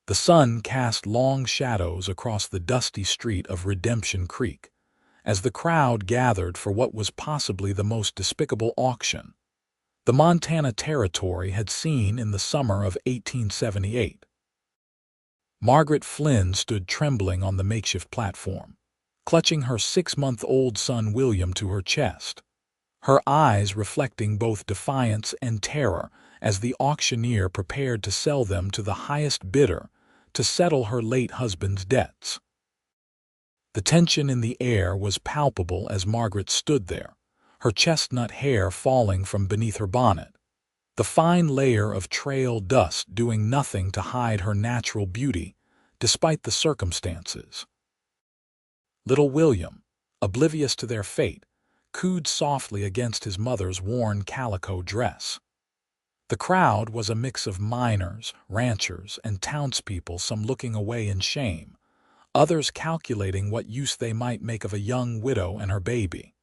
The sun cast long shadows across the dusty street of Redemption Creek, as the crowd gathered for what was possibly the most despicable auction the Montana Territory had seen in the summer of 1878. Margaret Flynn stood trembling on the makeshift platform, clutching her 6-month-old son William to her chest, her eyes reflecting both defiance and terror as the auctioneer prepared to sell them to the highest bidder to settle her late husband's debts. The tension in the air was palpable as Margaret stood there, her chestnut hair falling from beneath her bonnet, the fine layer of trail dust doing nothing to hide her natural beauty, despite the circumstances. Little William, oblivious to their fate, cooed softly against his mother's worn calico dress. The crowd was a mix of miners, ranchers, and townspeople, some looking away in shame, others calculating what use they might make of a young widow and her baby.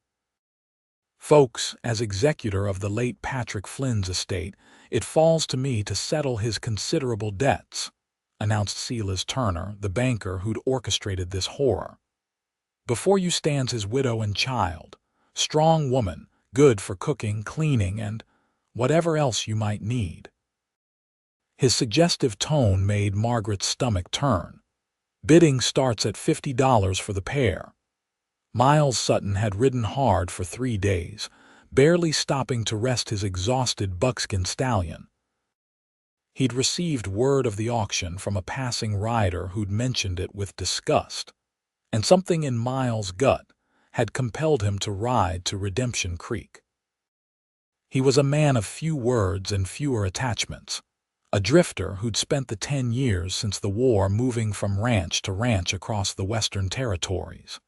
"Folks, as executor of the late Patrick Flynn's estate, it falls to me to settle his considerable debts," announced Silas Turner, the banker who'd orchestrated this horror. "Before you stands his widow and child, strong woman, good for cooking, cleaning, and whatever else you might need." His suggestive tone made Margaret's stomach turn. "Bidding starts at $50 for the pair." Miles Sutton had ridden hard for 3 days, barely stopping to rest his exhausted buckskin stallion. He'd received word of the auction from a passing rider who'd mentioned it with disgust, and something in Miles' gut had compelled him to ride to Redemption Creek. He was a man of few words and fewer attachments, a drifter who'd spent the 10 years since the war moving from ranch to ranch across the Western Territories.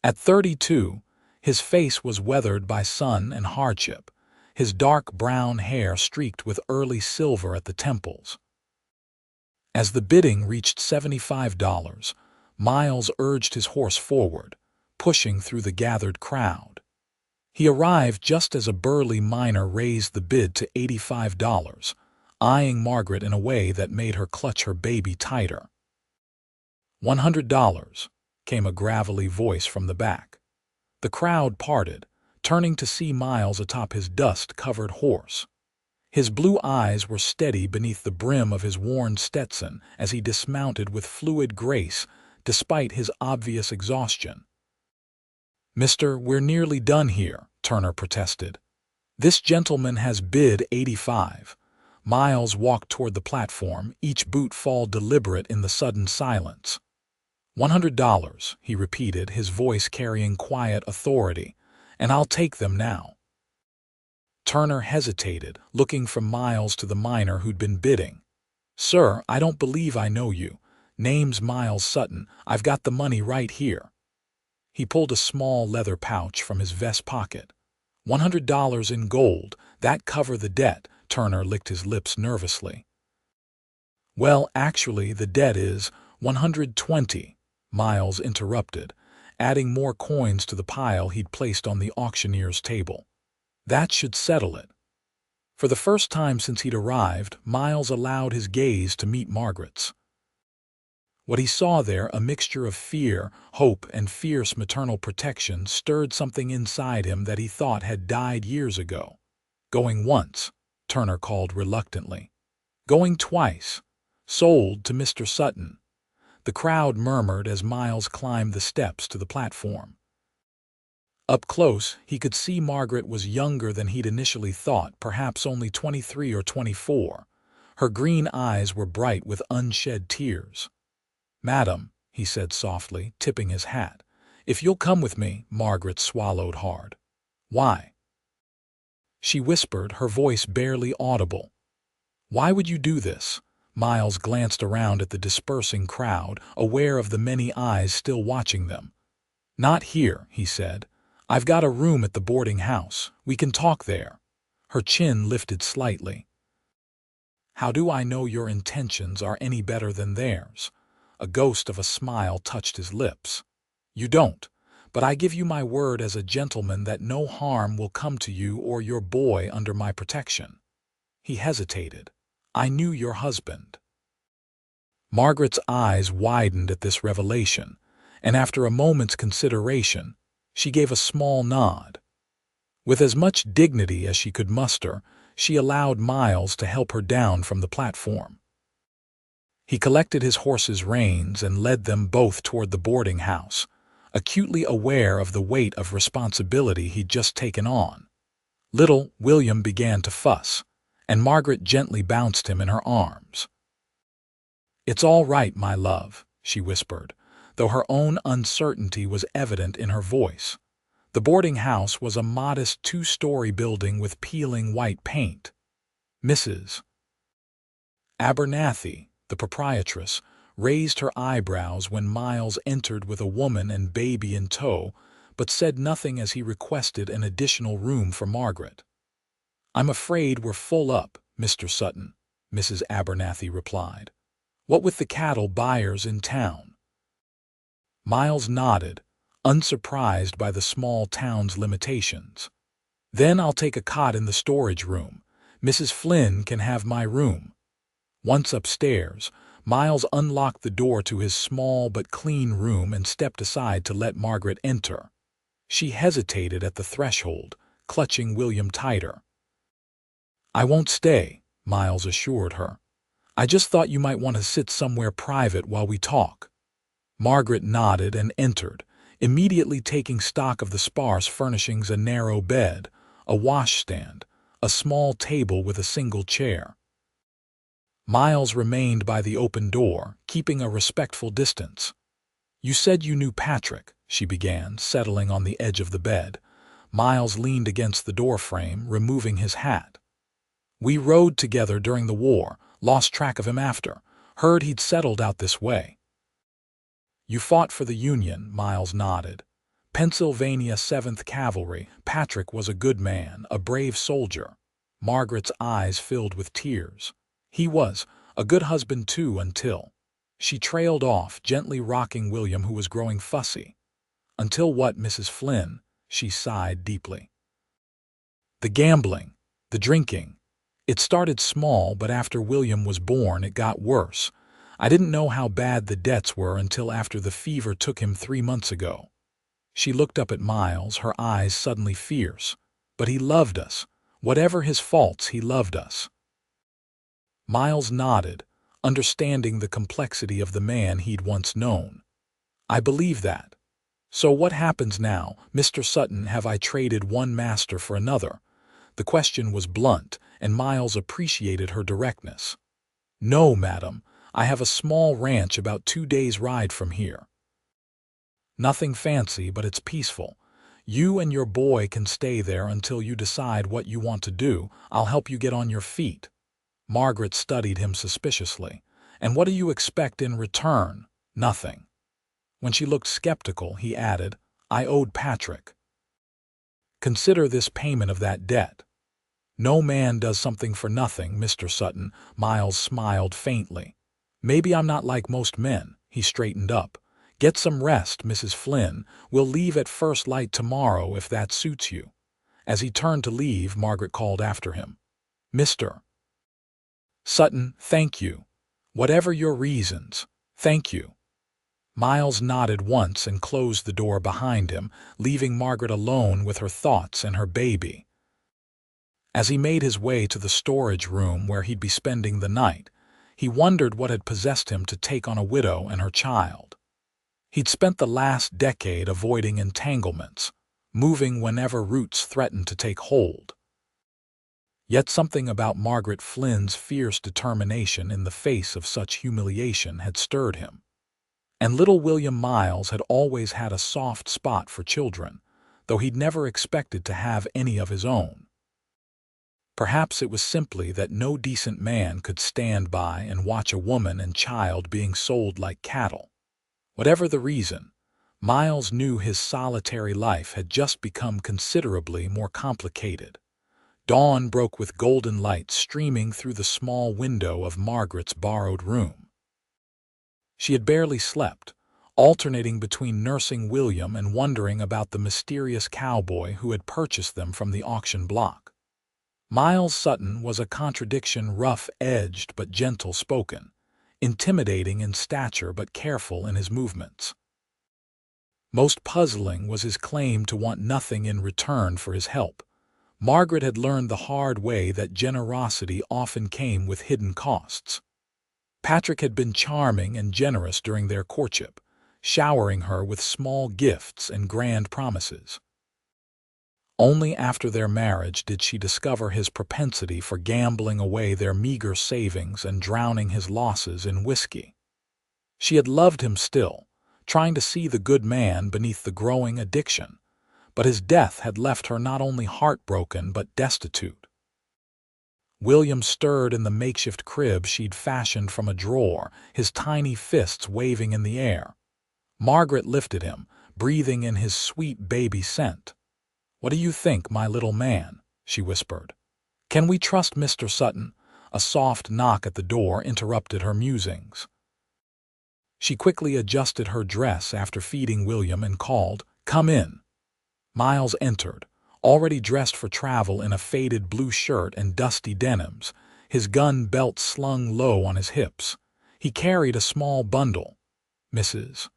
At 32, his face was weathered by sun and hardship, his dark brown hair streaked with early silver at the temples. As the bidding reached $75, Miles urged his horse forward, pushing through the gathered crowd. He arrived just as a burly miner raised the bid to $85, eyeing Margaret in a way that made her clutch her baby tighter. $100, came a gravelly voice from the back. The crowd parted, turning to see Miles atop his dust-covered horse. His blue eyes were steady beneath the brim of his worn Stetson as he dismounted with fluid grace despite his obvious exhaustion. "Mister, we're nearly done here," Turner protested. "This gentleman has bid $85. Miles walked toward the platform, each boot fall deliberate in the sudden silence. $100, he repeated, his voice carrying quiet authority, "and I'll take them now." Turner hesitated, looking from Miles to the miner who'd been bidding. "Sir, I don't believe I know you. Name's Miles Sutton. I've got the money right here." He pulled a small leather pouch from his vest pocket. $100 in gold, that cover the debt." Turner licked his lips nervously. "Well, actually, the debt is $120, Miles interrupted, adding more coins to the pile he'd placed on the auctioneer's table. "That should settle it." For the first time since he'd arrived, Miles allowed his gaze to meet Margaret's. What he saw there, a mixture of fear, hope, and fierce maternal protection, stirred something inside him that he thought had died years ago. "Going once," Turner called reluctantly. "Going twice. Sold to Mr. Sutton." The crowd murmured as Miles climbed the steps to the platform. Up close, he could see Margaret was younger than he'd initially thought, perhaps only 23 or 24. Her green eyes were bright with unshed tears. "Madam," he said softly, tipping his hat, "if you'll come with me." Margaret swallowed hard. "Why?" she whispered, her voice barely audible. "Why would you do this?" Miles glanced around at the dispersing crowd, aware of the many eyes still watching them. "Not here," he said. "I've got a room at the boarding house. We can talk there." Her chin lifted slightly. "How do I know your intentions are any better than theirs?" A ghost of a smile touched his lips. "You don't, but I give you my word as a gentleman that no harm will come to you or your boy under my protection." He hesitated. "I knew your husband." Margaret's eyes widened at this revelation, and after a moment's consideration, she gave a small nod. With as much dignity as she could muster, she allowed Miles to help her down from the platform. He collected his horse's reins and led them both toward the boarding house, acutely aware of the weight of responsibility he'd just taken on. Little William began to fuss, and Margaret gently bounced him in her arms. "It's all right, my love," she whispered, though her own uncertainty was evident in her voice. The boarding house was a modest two-story building with peeling white paint. Mrs. Abernathy, the proprietress, raised her eyebrows when Miles entered with a woman and baby in tow, but said nothing as he requested an additional room for Margaret. "I'm afraid we're full up, Mr. Sutton," Mrs. Abernathy replied. "What with the cattle buyers in town?" Miles nodded, unsurprised by the small town's limitations. "Then I'll take a cot in the storage room. Mrs. Flynn can have my room." Once upstairs, Miles unlocked the door to his small but clean room and stepped aside to let Margaret enter. She hesitated at the threshold, clutching William tighter. "I won't stay," Miles assured her. "I just thought you might want to sit somewhere private while we talk." Margaret nodded and entered, immediately taking stock of the sparse furnishings: a narrow bed, a washstand, a small table with a single chair. Miles remained by the open door, keeping a respectful distance. "You said you knew Patrick," she began, settling on the edge of the bed. Miles leaned against the doorframe, removing his hat. "We rode together during the war, lost track of him after. Heard he'd settled out this way." "You fought for the Union," Miles nodded. "Pennsylvania 7th Cavalry. Patrick was a good man, a brave soldier." Margaret's eyes filled with tears. "He was a good husband too until—" She trailed off, gently rocking William, who was growing fussy. "Until what, Mrs. Flynn?" She sighed deeply. "The gambling, the drinking. It started small, but after William was born it got worse. I didn't know how bad the debts were until after the fever took him 3 months ago." She looked up at Miles, her eyes suddenly fierce. "But he loved us. Whatever his faults, he loved us." Miles nodded, understanding the complexity of the man he'd once known. "I believe that. So what happens now, Mr. Sutton? Have I traded one master for another?" The question was blunt, and Miles appreciated her directness. "No, madam. I have a small ranch about 2 days' ride from here. Nothing fancy, but it's peaceful. You and your boy can stay there until you decide what you want to do. I'll help you get on your feet." Margaret studied him suspiciously. "And what do you expect in return?" "Nothing." When she looked skeptical, he added, "I owed Patrick. Consider this payment of that debt." "No man does something for nothing, Mr. Sutton." Miles smiled faintly. "Maybe I'm not like most men." He straightened up. "Get some rest, Mrs. Flynn. We'll leave at first light tomorrow if that suits you." As he turned to leave, Margaret called after him, "Mr. Sutton, thank you. Whatever your reasons, thank you." Miles nodded once and closed the door behind him, leaving Margaret alone with her thoughts and her baby. As he made his way to the storage room where he'd be spending the night, he wondered what had possessed him to take on a widow and her child. He'd spent the last decade avoiding entanglements, moving whenever roots threatened to take hold. Yet something about Margaret Flynn's fierce determination in the face of such humiliation had stirred him. And little William Miles had always had a soft spot for children, though he'd never expected to have any of his own. Perhaps it was simply that no decent man could stand by and watch a woman and child being sold like cattle. Whatever the reason, Miles knew his solitary life had just become considerably more complicated. Dawn broke with golden light streaming through the small window of Margaret's borrowed room. She had barely slept, alternating between nursing William and wondering about the mysterious cowboy who had purchased them from the auction block. Miles Sutton was a contradiction, rough-edged but gentle-spoken. intimidating in stature but careful in his movements. Most puzzling was his claim to want nothing in return for his help. Margaret had learned the hard way that generosity often came with hidden costs. Patrick had been charming and generous during their courtship, showering her with small gifts and grand promises. Only after their marriage did she discover his propensity for gambling away their meager savings and drowning his losses in whiskey. She had loved him still, trying to see the good man beneath the growing addiction, but his death had left her not only heartbroken but destitute. William stirred in the makeshift crib she'd fashioned from a drawer, his tiny fists waving in the air. Margaret lifted him, breathing in his sweet baby scent. "What do you think, my little man?" she whispered. "Can we trust Mr. Sutton?" A soft knock at the door interrupted her musings. She quickly adjusted her dress after feeding William and called, "Come in." Miles entered, already dressed for travel in a faded blue shirt and dusty denims, his gun belt slung low on his hips. He carried a small bundle. "Mrs.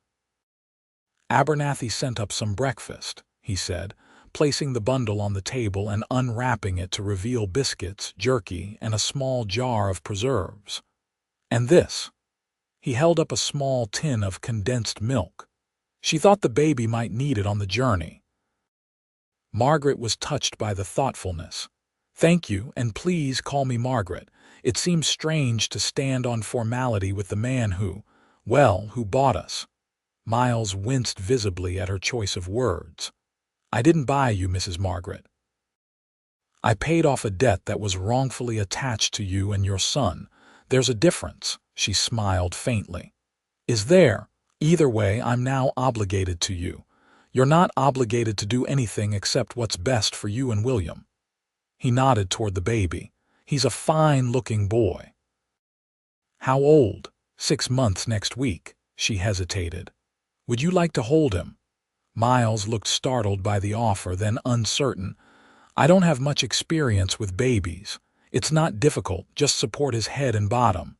Abernathy sent up some breakfast," he said, placing the bundle on the table and unwrapping it to reveal biscuits, jerky, and a small jar of preserves. "And this." He held up a small tin of condensed milk. She thought the baby might need it on the journey. Margaret was touched by the thoughtfulness. "Thank you, and please call me Margaret. It seems strange to stand on formality with the man who bought us." Miles winced visibly at her choice of words. "I didn't buy you, Mrs. Margaret. I paid off a debt that was wrongfully attached to you and your son. There's a difference," she smiled faintly. "Is there? Either way, I'm now obligated to you. You're not obligated to do anything except what's best for you and William." He nodded toward the baby. "He's a fine-looking boy." "How old?" 6 months next week." She hesitated. "Would you like to hold him?" Miles looked startled by the offer, then uncertain. "I don't have much experience with babies. It's not difficult, just support his head and bottom."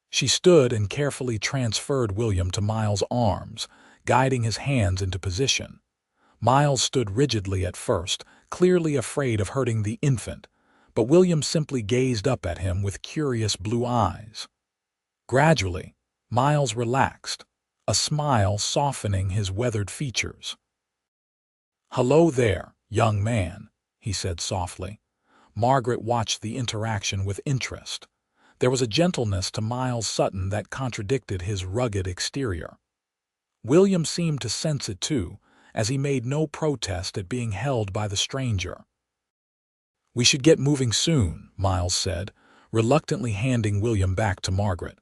She stood and carefully transferred William to Miles' arms, guiding his hands into position. Miles stood rigidly at first, clearly afraid of hurting the infant, but William simply gazed up at him with curious blue eyes. Gradually, Miles relaxed, a smile softening his weathered features. "Hello there, young man," he said softly. Margaret watched the interaction with interest. There was a gentleness to Miles Sutton that contradicted his rugged exterior. William seemed to sense it too, as he made no protest at being held by the stranger. "We should get moving soon," Miles said, reluctantly handing William back to Margaret.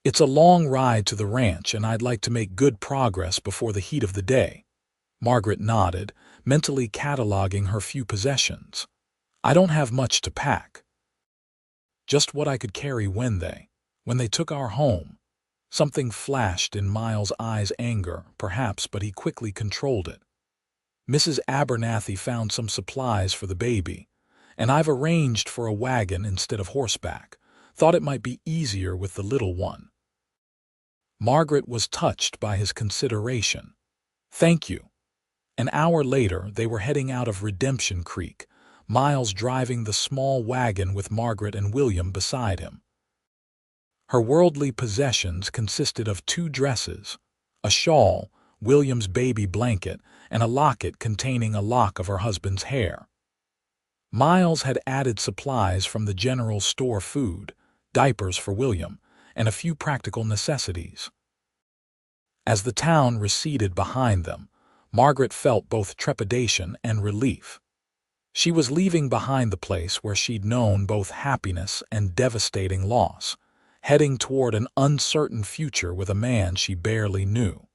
"It's a long ride to the ranch, and I'd like to make good progress before the heat of the day." Margaret nodded, mentally cataloging her few possessions. "I don't have much to pack. Just what I could carry when they took our home." Something flashed in Miles' eyes, anger, perhaps, but he quickly controlled it. "Mrs. Abernathy found some supplies for the baby, and I've arranged for a wagon instead of horseback. Thought it might be easier with the little one." Margaret was touched by his consideration. "Thank you." An hour later, they were heading out of Redemption Creek, Miles driving the small wagon with Margaret and William beside him. Her worldly possessions consisted of 2 dresses, a shawl, William's baby blanket, and a locket containing a lock of her husband's hair. Miles had added supplies from the general store, food, diapers for William, and a few practical necessities. As the town receded behind them, Margaret felt both trepidation and relief. She was leaving behind the place where she'd known both happiness and devastating loss, heading toward an uncertain future with a man she barely knew.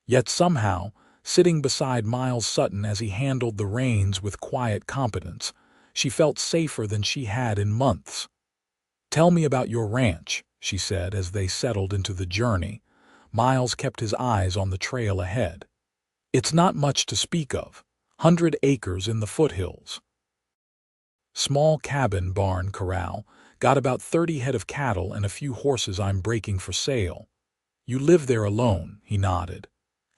Yet somehow, sitting beside Miles Sutton as he handled the reins with quiet competence, she felt safer than she had in months. "Tell me about your ranch," she said as they settled into the journey. Miles kept his eyes on the trail ahead. "It's not much to speak of. 100 acres in the foothills. Small cabin, barn, corral, Got about 30 head of cattle and a few horses I'm breaking for sale. You live there alone, he nodded.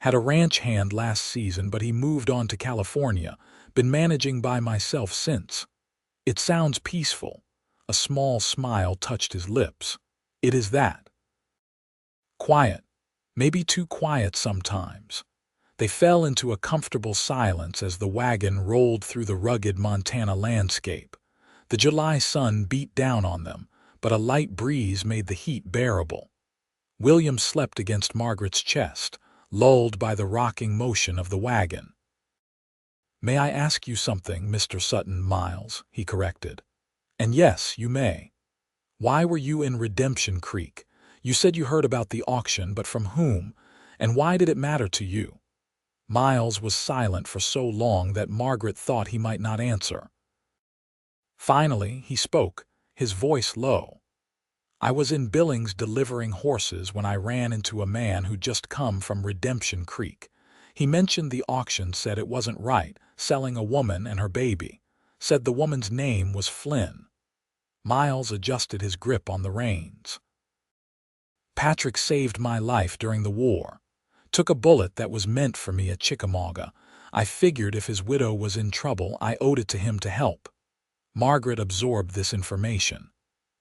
Had a ranch hand last season, but he moved on to California. Been managing by myself since. It sounds peaceful. A small smile touched his lips. It is that. Quiet. Maybe too quiet sometimes. They fell into a comfortable silence as the wagon rolled through the rugged Montana landscape. The July sun beat down on them, but a light breeze made the heat bearable. William slept against Margaret's chest, lulled by the rocking motion of the wagon. "May I ask you something, Mr. Sutton Miles?" he corrected. "And yes, you may. Why were you in Redemption Creek? You said you heard about the auction, but from whom? And why did it matter to you?" Miles was silent for so long that Margaret thought he might not answer. Finally, he spoke, his voice low. "I was in Billings delivering horses when I ran into a man who'd just come from Redemption Creek. He mentioned the auction, said it wasn't right, selling a woman and her baby. Said the woman's name was Flynn." Miles adjusted his grip on the reins. "Patrick saved my life during the war. Took a bullet that was meant for me at Chickamauga. I figured if his widow was in trouble, I owed it to him to help." Margaret absorbed this information.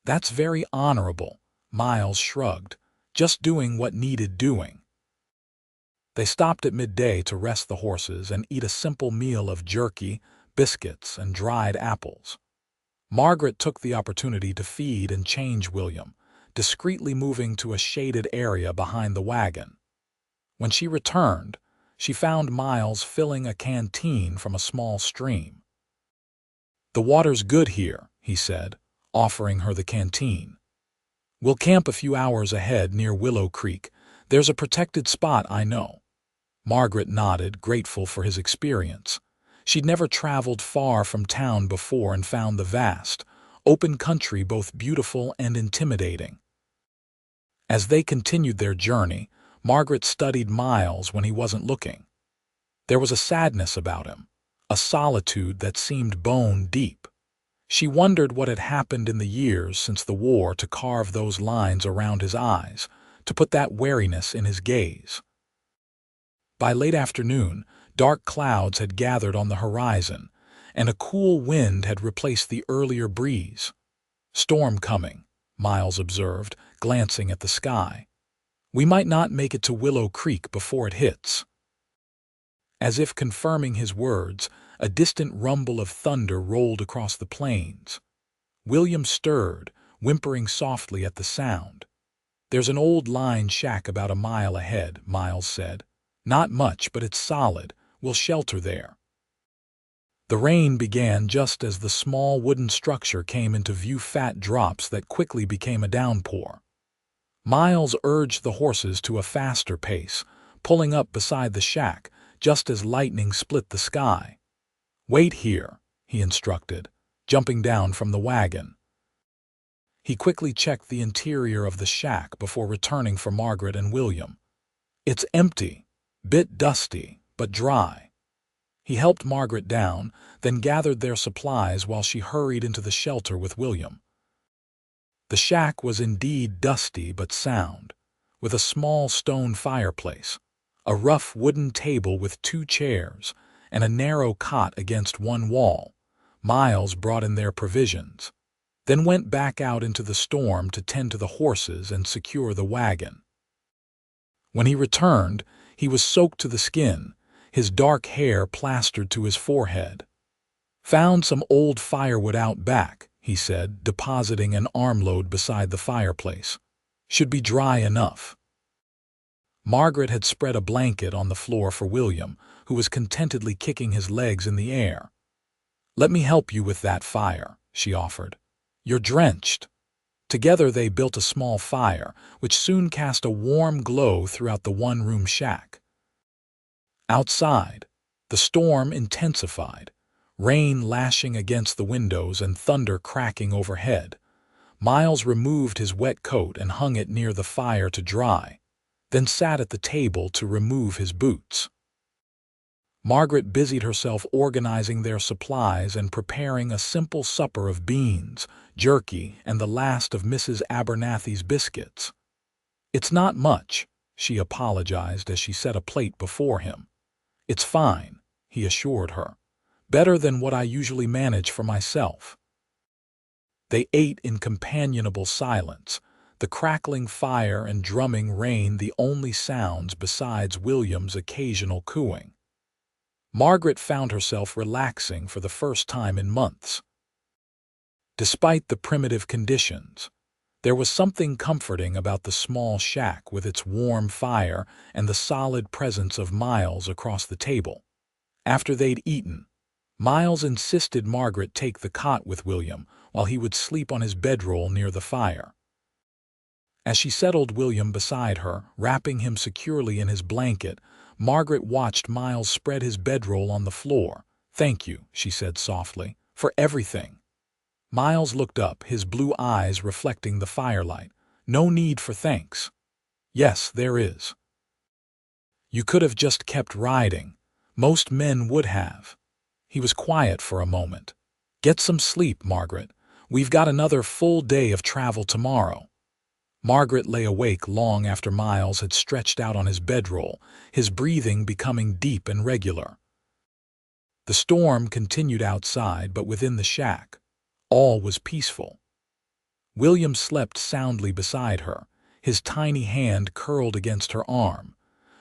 "That's very honorable," Miles shrugged. "Just doing what needed doing." They stopped at midday to rest the horses and eat a simple meal of jerky, biscuits, and dried apples. Margaret took the opportunity to feed and change William, discreetly moving to a shaded area behind the wagon. When she returned, she found Miles filling a canteen from a small stream. "The water's good here," he said, offering her the canteen. "We'll camp a few hours ahead near Willow Creek. There's a protected spot I know." Margaret nodded, grateful for his experience. She'd never traveled far from town before and found the vast, open country both beautiful and intimidating. As they continued their journey, Margaret studied Miles when he wasn't looking. There was a sadness about him, a solitude that seemed bone deep. She wondered what had happened in the years since the war to carve those lines around his eyes, to put that wariness in his gaze. By late afternoon, dark clouds had gathered on the horizon, and a cool wind had replaced the earlier breeze. "Storm coming," Miles observed, glancing at the sky. "We might not make it to Willow Creek before it hits." As if confirming his words, a distant rumble of thunder rolled across the plains. William stirred, whimpering softly at the sound. "There's an old line shack about a mile ahead," Miles said. "Not much, but it's solid. We'll shelter there." The rain began just as the small wooden structure came into view, fat drops that quickly became a downpour. Miles urged the horses to a faster pace, pulling up beside the shack just as lightning split the sky. "Wait here," he instructed, jumping down from the wagon. He quickly checked the interior of the shack before returning for Margaret and William. "It's empty, bit dusty, but dry." He helped Margaret down, then gathered their supplies while she hurried into the shelter with William. The shack was indeed dusty but sound, with a small stone fireplace, a rough wooden table with 2 chairs, and a narrow cot against one wall. Miles brought in their provisions, then went back out into the storm to tend to the horses and secure the wagon. When he returned, he was soaked to the skin, his dark hair plastered to his forehead. "Found some old firewood out back," he said, depositing an armload beside the fireplace. "Should be dry enough." Margaret had spread a blanket on the floor for William, who was contentedly kicking his legs in the air. "Let me help you with that fire," she offered. "You're drenched." Together they built a small fire, which soon cast a warm glow throughout the one-room shack. Outside, the storm intensified, rain lashing against the windows and thunder cracking overhead. Miles removed his wet coat and hung it near the fire to dry, then sat at the table to remove his boots. Margaret busied herself organizing their supplies and preparing a simple supper of beans, jerky, and the last of Mrs. Abernathy's biscuits. "It's not much," she apologized as she set a plate before him. "It's fine," he assured her. "Better than what I usually manage for myself." They ate in companionable silence, the crackling fire and drumming rain the only sounds besides William's occasional cooing. Margaret found herself relaxing for the first time in months. Despite the primitive conditions, there was something comforting about the small shack with its warm fire and the solid presence of Miles across the table. After they'd eaten, Miles insisted Margaret take the cot with William while he would sleep on his bedroll near the fire. As she settled William beside her, wrapping him securely in his blanket, Margaret watched Miles spread his bedroll on the floor. "Thank you," she said softly, "for everything." Miles looked up, his blue eyes reflecting the firelight. "No need for thanks." "Yes, there is. You could have just kept riding. Most men would have." He was quiet for a moment. "Get some sleep, Margaret. We've got another full day of travel tomorrow." Margaret lay awake long after Miles had stretched out on his bedroll, his breathing becoming deep and regular. The storm continued outside, but within the shack, all was peaceful. William slept soundly beside her, his tiny hand curled against her arm.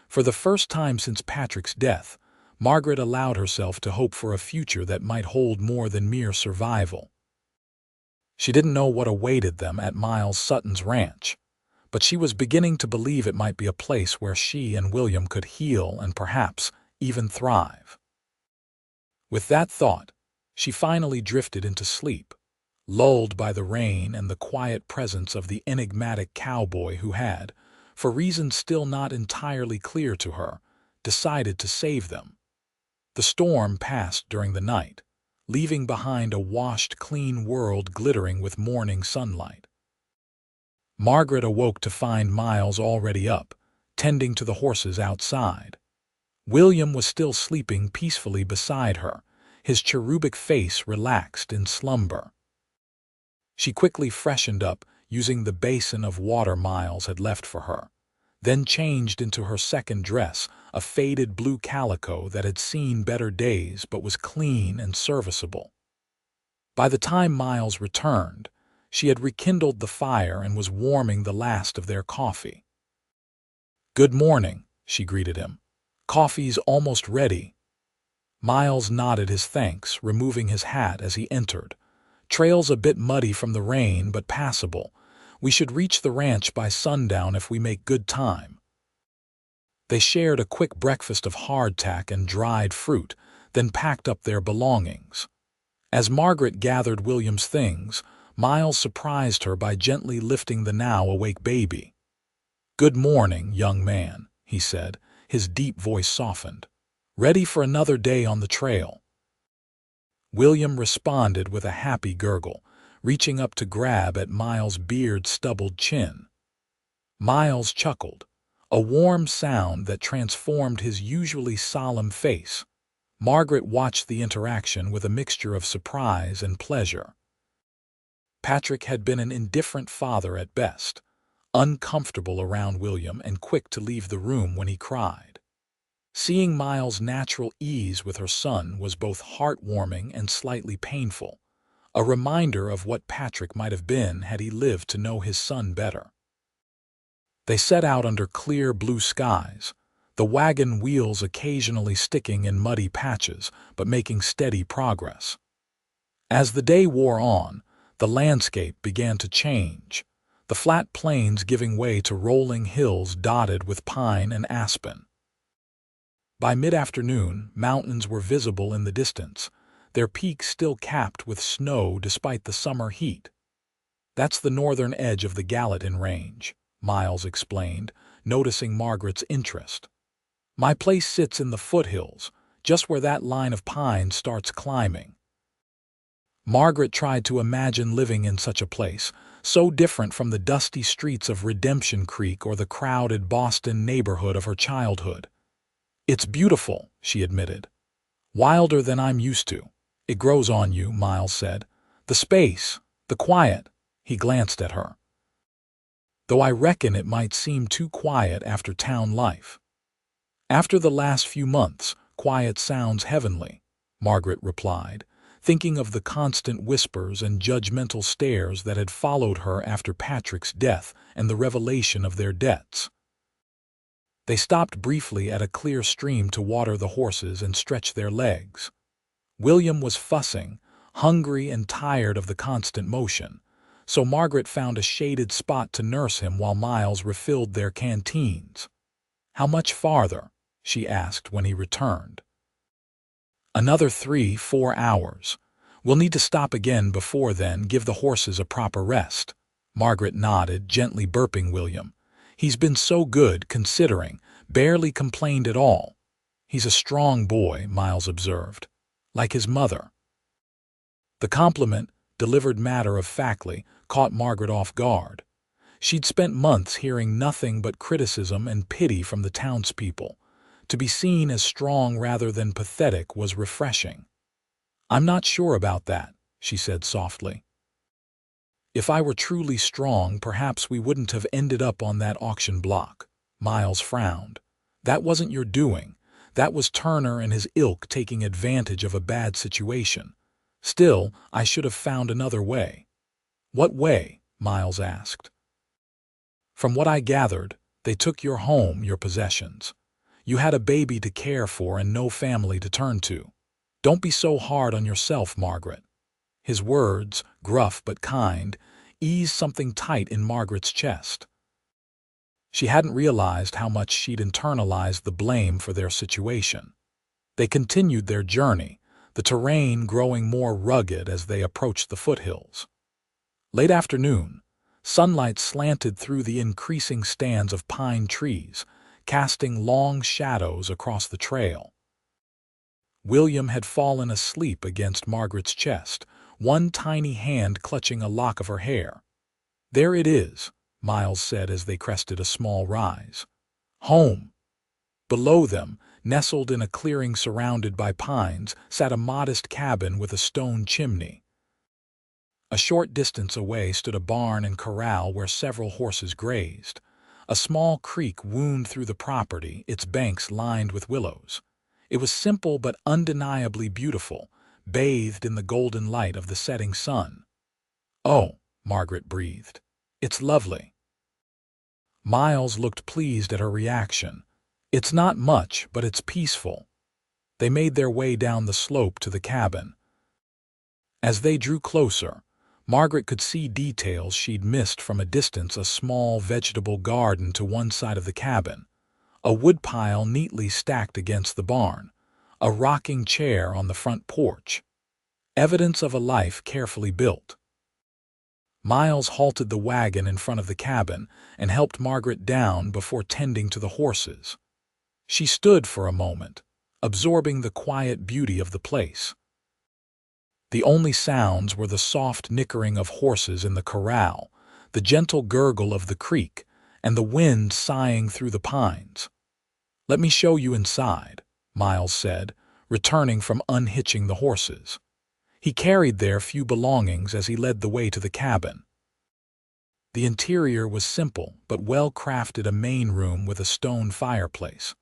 For the first time since Patrick's death, Margaret allowed herself to hope for a future that might hold more than mere survival. She didn't know what awaited them at Miles Sutton's ranch, but she was beginning to believe it might be a place where she and William could heal and perhaps even thrive. With that thought, she finally drifted into sleep, lulled by the rain and the quiet presence of the enigmatic cowboy who had, for reasons still not entirely clear to her, decided to save them. The storm passed during the night, leaving behind a washed, clean world glittering with morning sunlight. Margaret awoke to find Miles already up, tending to the horses outside. William was still sleeping peacefully beside her, his cherubic face relaxed in slumber. She quickly freshened up, using the basin of water Miles had left for her, then changed into her second dress, a faded blue calico that had seen better days but was clean and serviceable. By the time Miles returned, she had rekindled the fire and was warming the last of their coffee. "Good morning," she greeted him. "Coffee's almost ready." Miles nodded his thanks, removing his hat as he entered. "Trail's a bit muddy from the rain, but passable. We should reach the ranch by sundown if we make good time." They shared a quick breakfast of hardtack and dried fruit, then packed up their belongings. As Margaret gathered William's things, Miles surprised her by gently lifting the now awake baby. "Good morning, young man," he said, his deep voice softened. "Ready for another day on the trail?" William responded with a happy gurgle, reaching up to grab at Miles' beard-stubbled chin. Miles chuckled, a warm sound that transformed his usually solemn face. Margaret watched the interaction with a mixture of surprise and pleasure. Patrick had been an indifferent father at best, uncomfortable around William and quick to leave the room when he cried. Seeing Miles' natural ease with her son was both heartwarming and slightly painful, a reminder of what Patrick might have been had he lived to know his son better. They set out under clear blue skies, the wagon wheels occasionally sticking in muddy patches but making steady progress. As the day wore on, the landscape began to change, the flat plains giving way to rolling hills dotted with pine and aspen. By mid-afternoon, mountains were visible in the distance, their peaks still capped with snow despite the summer heat. "That's the northern edge of the Gallatin Range," Miles explained, noticing Margaret's interest. "My place sits in the foothills, just where that line of pines starts climbing." Margaret tried to imagine living in such a place, so different from the dusty streets of Redemption Creek or the crowded Boston neighborhood of her childhood. "It's beautiful," she admitted, Wilder than I'm used to. It grows on you, Miles said. The space, the quiet. He glanced at her. Though I reckon it might seem too quiet after town life. After the last few months, quiet sounds heavenly, Margaret replied, thinking of the constant whispers and judgmental stares that had followed her after Patrick's death and the revelation of their debts. They stopped briefly at a clear stream to water the horses and stretch their legs. William was fussing, hungry and tired of the constant motion, so Margaret found a shaded spot to nurse him while Miles refilled their canteens. "How much farther?" she asked when he returned. "Another 3-4 hours. We'll need to stop again before then, give the horses a proper rest." Margaret nodded, gently burping William. "He's been so good, considering, barely complained at all." "He's a strong boy," Miles observed. "Like his mother." The compliment, delivered matter-of-factly, caught Margaret off guard. She'd spent months hearing nothing but criticism and pity from the townspeople. To be seen as strong rather than pathetic was refreshing. "I'm not sure about that," she said softly. "If I were truly strong, perhaps we wouldn't have ended up on that auction block." Miles frowned. "That wasn't your doing. That was Turner and his ilk taking advantage of a bad situation. Still, I should have found another way." "What way?" Miles asked. "From what I gathered, they took your home, your possessions. You had a baby to care for and no family to turn to. Don't be so hard on yourself, Margaret." His words, gruff but kind, eased something tight in Margaret's chest. She hadn't realized how much she'd internalized the blame for their situation. They continued their journey, the terrain growing more rugged as they approached the foothills. Late afternoon, sunlight slanted through the increasing stands of pine trees, casting long shadows across the trail. William had fallen asleep against Margaret's chest, one tiny hand clutching a lock of her hair. "There it is," Miles said as they crested a small rise. "Home." Below them, nestled in a clearing surrounded by pines, sat a modest cabin with a stone chimney. A short distance away stood a barn and corral where several horses grazed. A small creek wound through the property, its banks lined with willows. It was simple but undeniably beautiful, bathed in the golden light of the setting sun. "Oh," Margaret breathed. "It's lovely." Miles looked pleased at her reaction. "It's not much, but it's peaceful." They made their way down the slope to the cabin. As they drew closer, Margaret could see details she'd missed from a distance: a small vegetable garden to one side of the cabin, a woodpile neatly stacked against the barn, a rocking chair on the front porch. Evidence of a life carefully built. Miles halted the wagon in front of the cabin and helped Margaret down before tending to the horses. She stood for a moment, absorbing the quiet beauty of the place. The only sounds were the soft nickering of horses in the corral, the gentle gurgle of the creek, and the wind sighing through the pines. "Let me show you inside," Miles said, returning from unhitching the horses. He carried their few belongings as he led the way to the cabin. The interior was simple but well-crafted: a main room with a stone fireplace,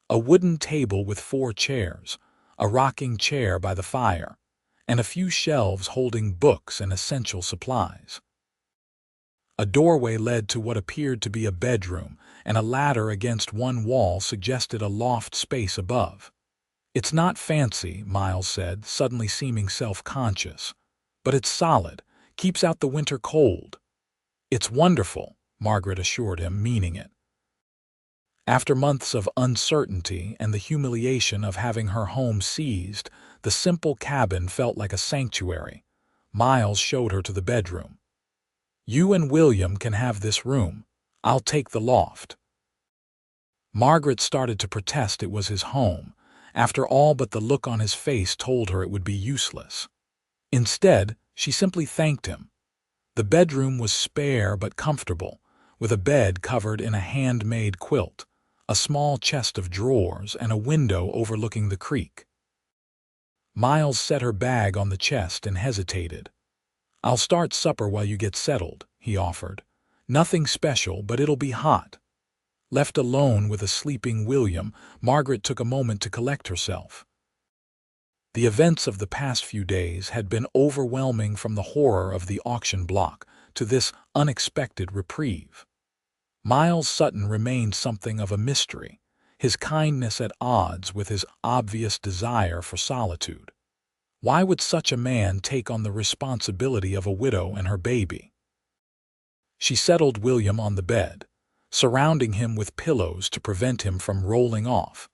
a wooden table with 4 chairs, a rocking chair by the fire, and a few shelves holding books and essential supplies. A doorway led to what appeared to be a bedroom, and a ladder against one wall suggested a loft space above. "It's not fancy," Miles said, suddenly seeming self-conscious, "but it's solid, keeps out the winter cold." "It's wonderful," Margaret assured him, meaning it. After months of uncertainty and the humiliation of having her home seized, the simple cabin felt like a sanctuary. Miles showed her to the bedroom. "You and William can have this room. I'll take the loft." Margaret started to protest. It was his home. After all, but the look on his face told her it would be useless. Instead, she simply thanked him. The bedroom was spare but comfortable, with a bed covered in a handmade quilt, a small chest of drawers, and a window overlooking the creek. Miles set her bag on the chest and hesitated. "I'll start supper while you get settled," he offered. "Nothing special, but it'll be hot." Left alone with a sleeping William, Margaret took a moment to collect herself. The events of the past few days had been overwhelming, from the horror of the auction block to this unexpected reprieve. Miles Sutton remained something of a mystery, his kindness at odds with his obvious desire for solitude. Why would such a man take on the responsibility of a widow and her baby? She settled William on the bed, surrounding him with pillows to prevent him from rolling off,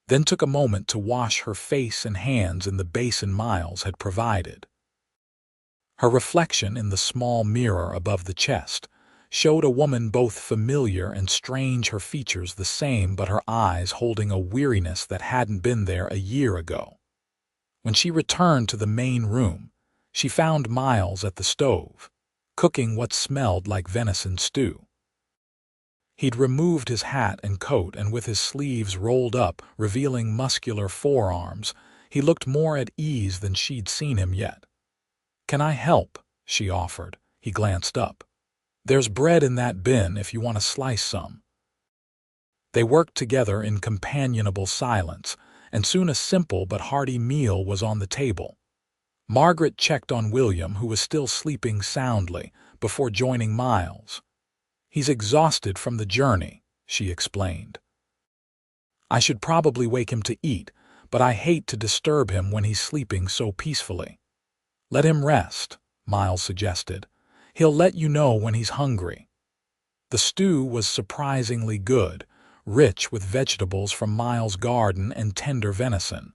then took a moment to wash her face and hands in the basin Miles had provided. Her reflection in the small mirror above the chest showed a woman both familiar and strange, her features the same but her eyes holding a weariness that hadn't been there a year ago. When she returned to the main room, she found Miles at the stove, cooking what smelled like venison stew. He'd removed his hat and coat, and with his sleeves rolled up, revealing muscular forearms, he looked more at ease than she'd seen him yet. "Can I help?" she offered. He glanced up. "There's bread in that bin if you want to slice some." They worked together in companionable silence, and soon a simple but hearty meal was on the table. Margaret checked on William, who was still sleeping soundly, before joining Miles. "He's exhausted from the journey," she explained. "I should probably wake him to eat, but I hate to disturb him when he's sleeping so peacefully." "Let him rest," Miles suggested. "He'll let you know when he's hungry." The stew was surprisingly good, rich with vegetables from Miles' garden and tender venison.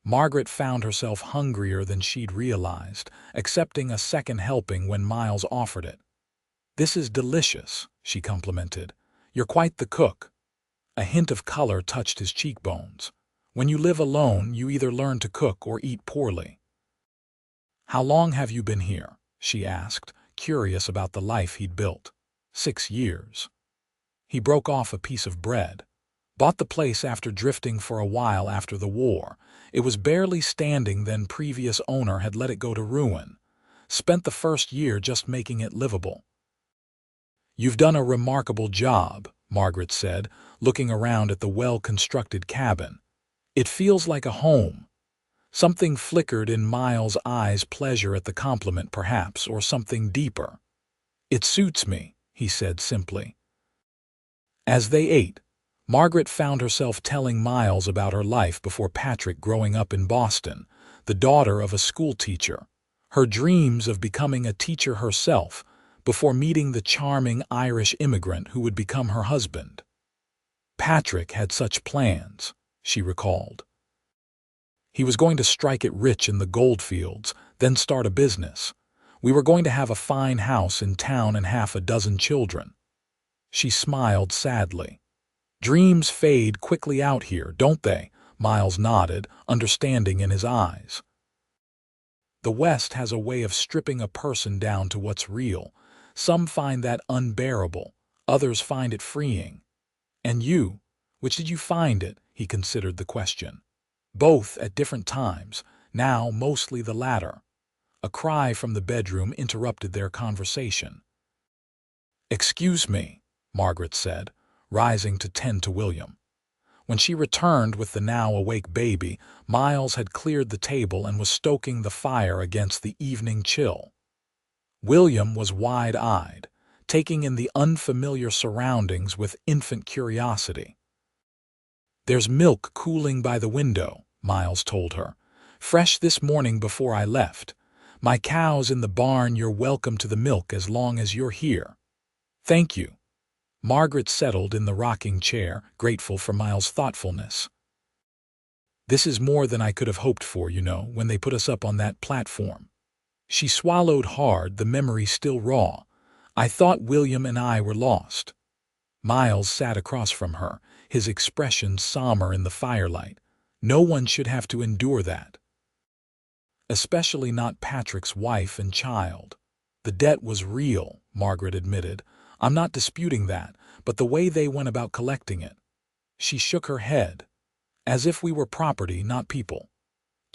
Margaret found herself hungrier than she'd realized, accepting a second helping when Miles offered it. "This is delicious," she complimented. "You're quite the cook." A hint of color touched his cheekbones. "When you live alone, you either learn to cook or eat poorly." "How long have you been here?" she asked, curious about the life he'd built. "6 years. He broke off a piece of bread. "Bought the place after drifting for a while after the war. It was barely standing, then previous owner had let it go to ruin. Spent the first year just making it livable." "You've done a remarkable job," Margaret said, looking around at the well-constructed cabin. "It feels like a home." Something flickered in Miles' eyes, pleasure at the compliment perhaps, or something deeper. "It suits me," he said simply. As they ate, Margaret found herself telling Miles about her life before Patrick, growing up in Boston, the daughter of a schoolteacher, her dreams of becoming a teacher herself, before meeting the charming Irish immigrant who would become her husband. Patrick had such plans, she recalled. He was going to strike it rich in the goldfields, then start a business. We were going to have a fine house in town and half a dozen children. She smiled sadly. "Dreams fade quickly out here, don't they?" Miles nodded, understanding in his eyes. "The West has a way of stripping a person down to what's real. Some find that unbearable, others find it freeing. And you, which did you find it?" He considered the question. "Both at different times, now mostly the latter." A cry from the bedroom interrupted their conversation. "Excuse me," Margaret said, rising to tend to William. When she returned with the now awake baby, Miles had cleared the table and was stoking the fire against the evening chill. William was wide-eyed, taking in the unfamiliar surroundings with infant curiosity. "There's milk cooling by the window," Miles told her. "Fresh this morning before I left. My cow's in the barn. You're welcome to the milk as long as you're here." "Thank you." Margaret settled in the rocking chair, grateful for Miles' thoughtfulness. "This is more than I could have hoped for, when they put us up on that platform." She swallowed hard, the memory still raw. "I thought William and I were lost." Miles sat across from her, his expression somber in the firelight. "No one should have to endure that. Especially not Patrick's wife and child." "The debt was real," Margaret admitted. "I'm not disputing that, but the way they went about collecting it." She shook her head. "As if we were property, not people.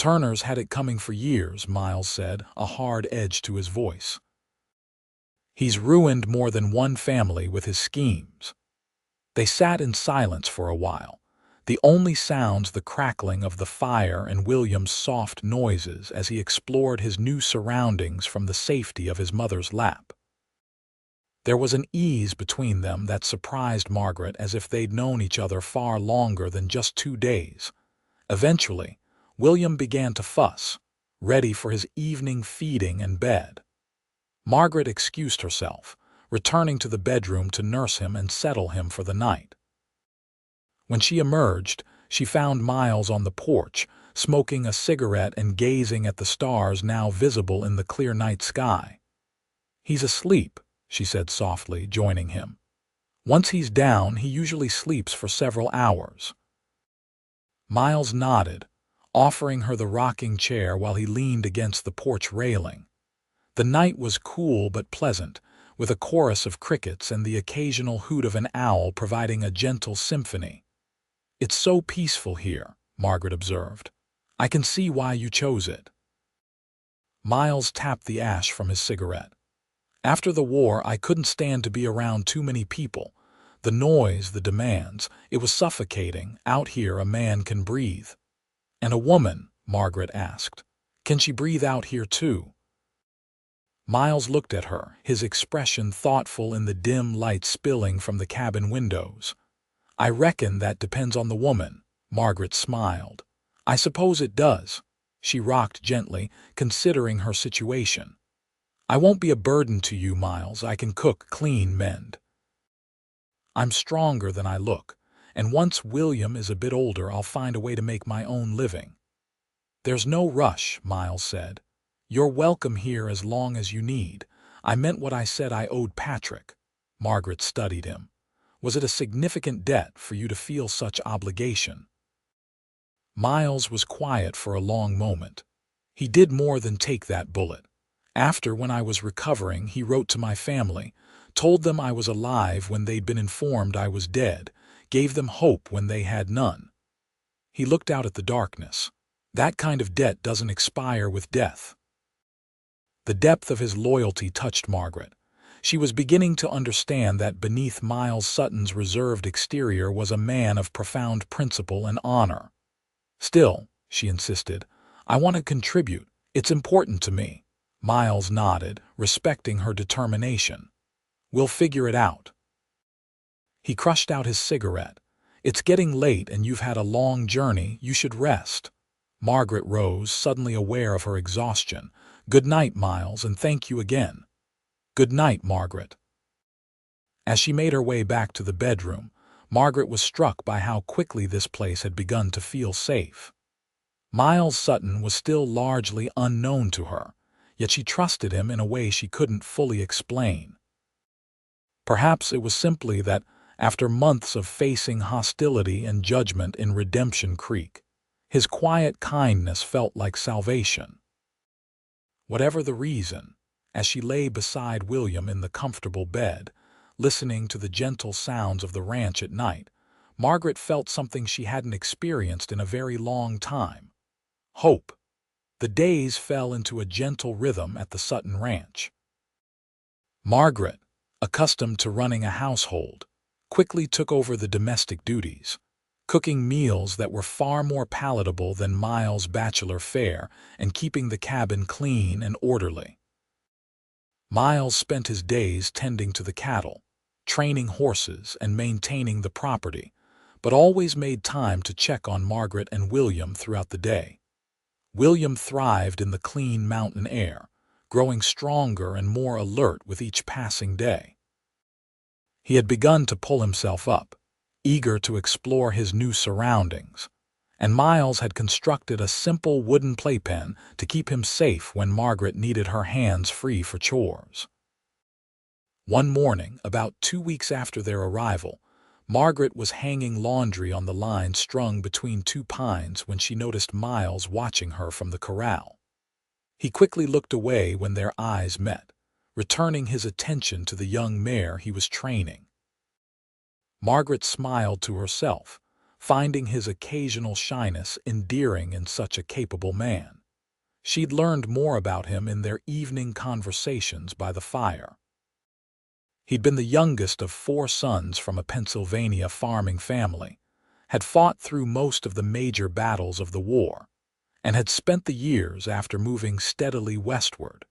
Turner's had it coming for years, Miles said, a hard edge to his voice. He's ruined more than one family with his schemes. They sat in silence for a while, the only sounds the crackling of the fire and William's soft noises as he explored his new surroundings from the safety of his mother's lap. There was an ease between them that surprised Margaret, as if they'd known each other far longer than just 2 days. Eventually, William began to fuss, ready for his evening feeding and bed. Margaret excused herself, returning to the bedroom to nurse him and settle him for the night. When she emerged, she found Miles on the porch, smoking a cigarette and gazing at the stars now visible in the clear night sky. "He's asleep," she said softly, joining him. "Once he's down, he usually sleeps for several hours." Miles nodded, offering her the rocking chair while he leaned against the porch railing. The night was cool but pleasant, with a chorus of crickets and the occasional hoot of an owl providing a gentle symphony. "It's so peaceful here," Margaret observed. "I can see why you chose it." Miles tapped the ash from his cigarette. "After the war, I couldn't stand to be around too many people. The noise, the demands, it was suffocating. Out here a man can breathe." "And a woman," Margaret asked. "Can she breathe out here too?" Miles looked at her, his expression thoughtful in the dim light spilling from the cabin windows. "I reckon that depends on the woman," Margaret smiled. "I suppose it does." She rocked gently, considering her situation. "I won't be a burden to you, Miles. I can cook, clean, mend. I'm stronger than I look, and once William is a bit older, I'll find a way to make my own living." "There's no rush," Miles said. "You're welcome here as long as you need. I meant what I said I owed Patrick." Margaret studied him. "Was it a significant debt for you to feel such obligation?" Miles was quiet for a long moment. "He did more than take that bullet. After, when I was recovering, he wrote to my family, told them I was alive when they'd been informed I was dead, gave them hope when they had none." He looked out at the darkness. "That kind of debt doesn't expire with death." The depth of his loyalty touched Margaret. She was beginning to understand that beneath Miles Sutton's reserved exterior was a man of profound principle and honor. "Still," she insisted, "I want to contribute. It's important to me." Miles nodded, respecting her determination. "We'll figure it out." He crushed out his cigarette. "It's getting late and you've had a long journey. You should rest." Margaret rose, suddenly aware of her exhaustion. "Good night, Miles, and thank you again." "Good night, Margaret." As she made her way back to the bedroom, Margaret was struck by how quickly this place had begun to feel safe. Miles Sutton was still largely unknown to her, yet she trusted him in a way she couldn't fully explain. Perhaps it was simply that, after months of facing hostility and judgment in Redemption Creek, his quiet kindness felt like salvation. Whatever the reason, as she lay beside William in the comfortable bed, listening to the gentle sounds of the ranch at night, Margaret felt something she hadn't experienced in a very long time: hope. The days fell into a gentle rhythm at the Sutton Ranch. Margaret, accustomed to running a household, quickly took over the domestic duties, cooking meals that were far more palatable than Miles' bachelor fare and keeping the cabin clean and orderly. Miles spent his days tending to the cattle, training horses, and maintaining the property, but always made time to check on Margaret and William throughout the day. William thrived in the clean mountain air, growing stronger and more alert with each passing day. He had begun to pull himself up, eager to explore his new surroundings, and Miles had constructed a simple wooden playpen to keep him safe when Margaret needed her hands free for chores. One morning, about 2 weeks after their arrival, Margaret was hanging laundry on the line strung between 2 pines when she noticed Miles watching her from the corral. He quickly looked away when their eyes met, returning his attention to the young mare he was training. Margaret smiled to herself, finding his occasional shyness endearing in such a capable man. She'd learned more about him in their evening conversations by the fire. He'd been the youngest of 4 sons from a Pennsylvania farming family, had fought through most of the major battles of the war, and had spent the years after moving steadily westward,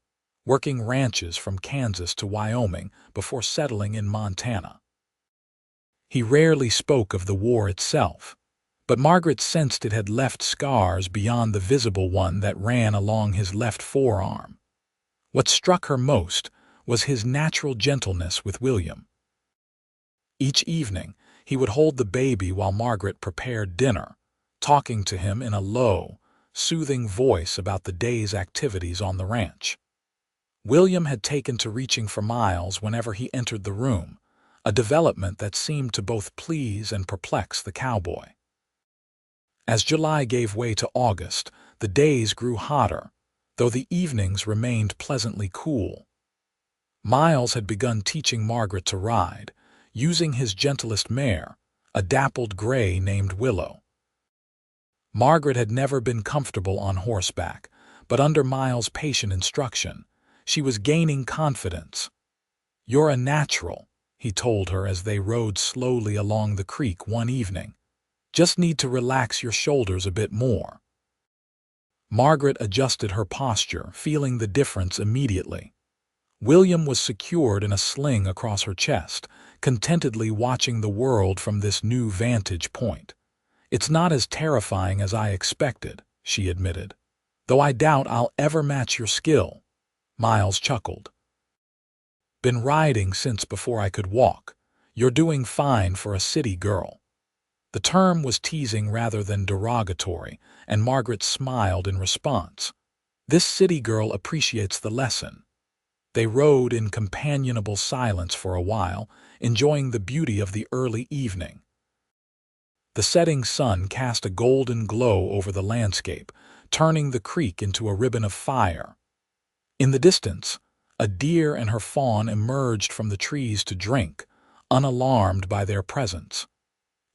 working ranches from Kansas to Wyoming before settling in Montana. He rarely spoke of the war itself, but Margaret sensed it had left scars beyond the visible one that ran along his left forearm. What struck her most was his natural gentleness with William. Each evening, he would hold the baby while Margaret prepared dinner, talking to him in a low, soothing voice about the day's activities on the ranch. William had taken to reaching for Miles whenever he entered the room, a development that seemed to both please and perplex the cowboy. As July gave way to August, the days grew hotter, though the evenings remained pleasantly cool. Miles had begun teaching Margaret to ride, using his gentlest mare, a dappled gray named Willow. Margaret had never been comfortable on horseback, but under Miles' patient instruction, she was gaining confidence. "You're a natural," he told her as they rode slowly along the creek one evening. "Just need to relax your shoulders a bit more." Margaret adjusted her posture, feeling the difference immediately. William was secured in a sling across her chest, contentedly watching the world from this new vantage point. "It's not as terrifying as I expected," she admitted, "though I doubt I'll ever match your skill." Miles chuckled. "Been riding since before I could walk. You're doing fine for a city girl." The term was teasing rather than derogatory, and Margaret smiled in response. This city girl appreciates the lesson. They rode in companionable silence for a while, enjoying the beauty of the early evening. The setting sun cast a golden glow over the landscape, turning the creek into a ribbon of fire. In the distance, a deer and her fawn emerged from the trees to drink, unalarmed by their presence.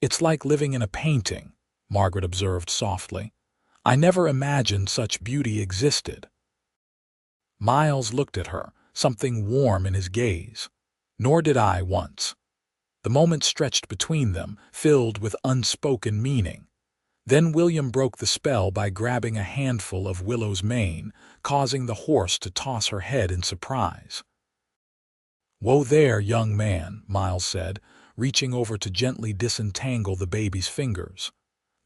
"It's like living in a painting," Margaret observed softly. "I never imagined such beauty existed." Miles looked at her, something warm in his gaze. "Nor did I once." The moment stretched between them, filled with unspoken meaning. Then William broke the spell by grabbing a handful of Willow's mane, causing the horse to toss her head in surprise. "Whoa there, young man," Miles said, reaching over to gently disentangle the baby's fingers.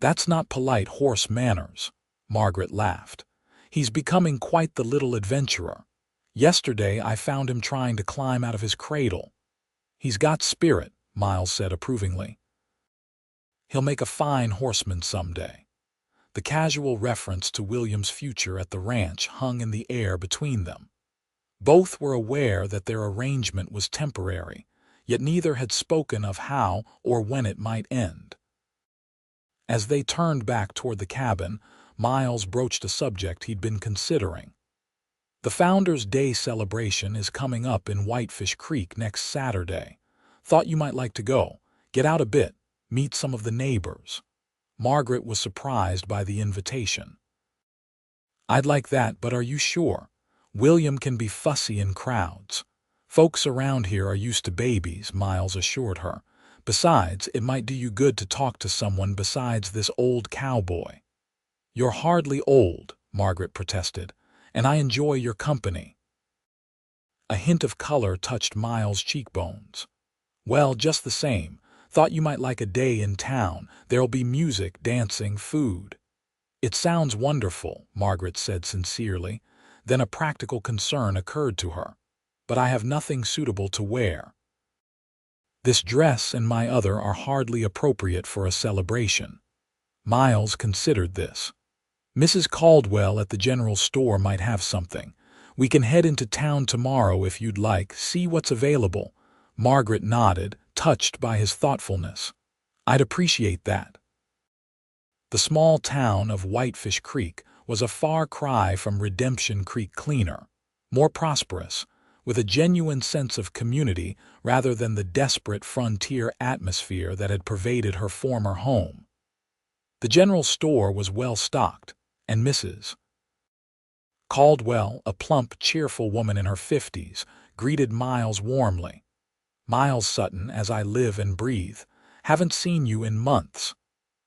"That's not polite horse manners." Margaret laughed. "He's becoming quite the little adventurer. Yesterday I found him trying to climb out of his cradle." "He's got spirit," Miles said approvingly. "He'll make a fine horseman someday." The casual reference to William's future at the ranch hung in the air between them. Both were aware that their arrangement was temporary, yet neither had spoken of how or when it might end. As they turned back toward the cabin, Miles broached a subject he'd been considering. "The Founders' Day celebration is coming up in Whitefish Creek next Saturday. Thought you might like to go, get out a bit, meet some of the neighbors." Margaret was surprised by the invitation. "I'd like that, but are you sure? William can be fussy in crowds." "Folks around here are used to babies," Miles assured her. "Besides, it might do you good to talk to someone besides this old cowboy." "You're hardly old," Margaret protested, "and I enjoy your company." A hint of color touched Miles' cheekbones. "Well, just the same, thought you might like a day in town. There'll be music, dancing, food." "It sounds wonderful," Margaret said sincerely. Then a practical concern occurred to her. "But I have nothing suitable to wear. This dress and my other are hardly appropriate for a celebration." Miles considered this. "Mrs. Caldwell at the general store might have something. We can head into town tomorrow if you'd like, see what's available." Margaret nodded, touched by his thoughtfulness. "I'd appreciate that." The small town of Whitefish Creek was a far cry from Redemption Creek Cleaner, more prosperous, with a genuine sense of community rather than the desperate frontier atmosphere that had pervaded her former home. The general store was well stocked, and Mrs. Caldwell, a plump, cheerful woman in her 50s, greeted Miles warmly. "Miles Sutton, as I live and breathe. Haven't seen you in months."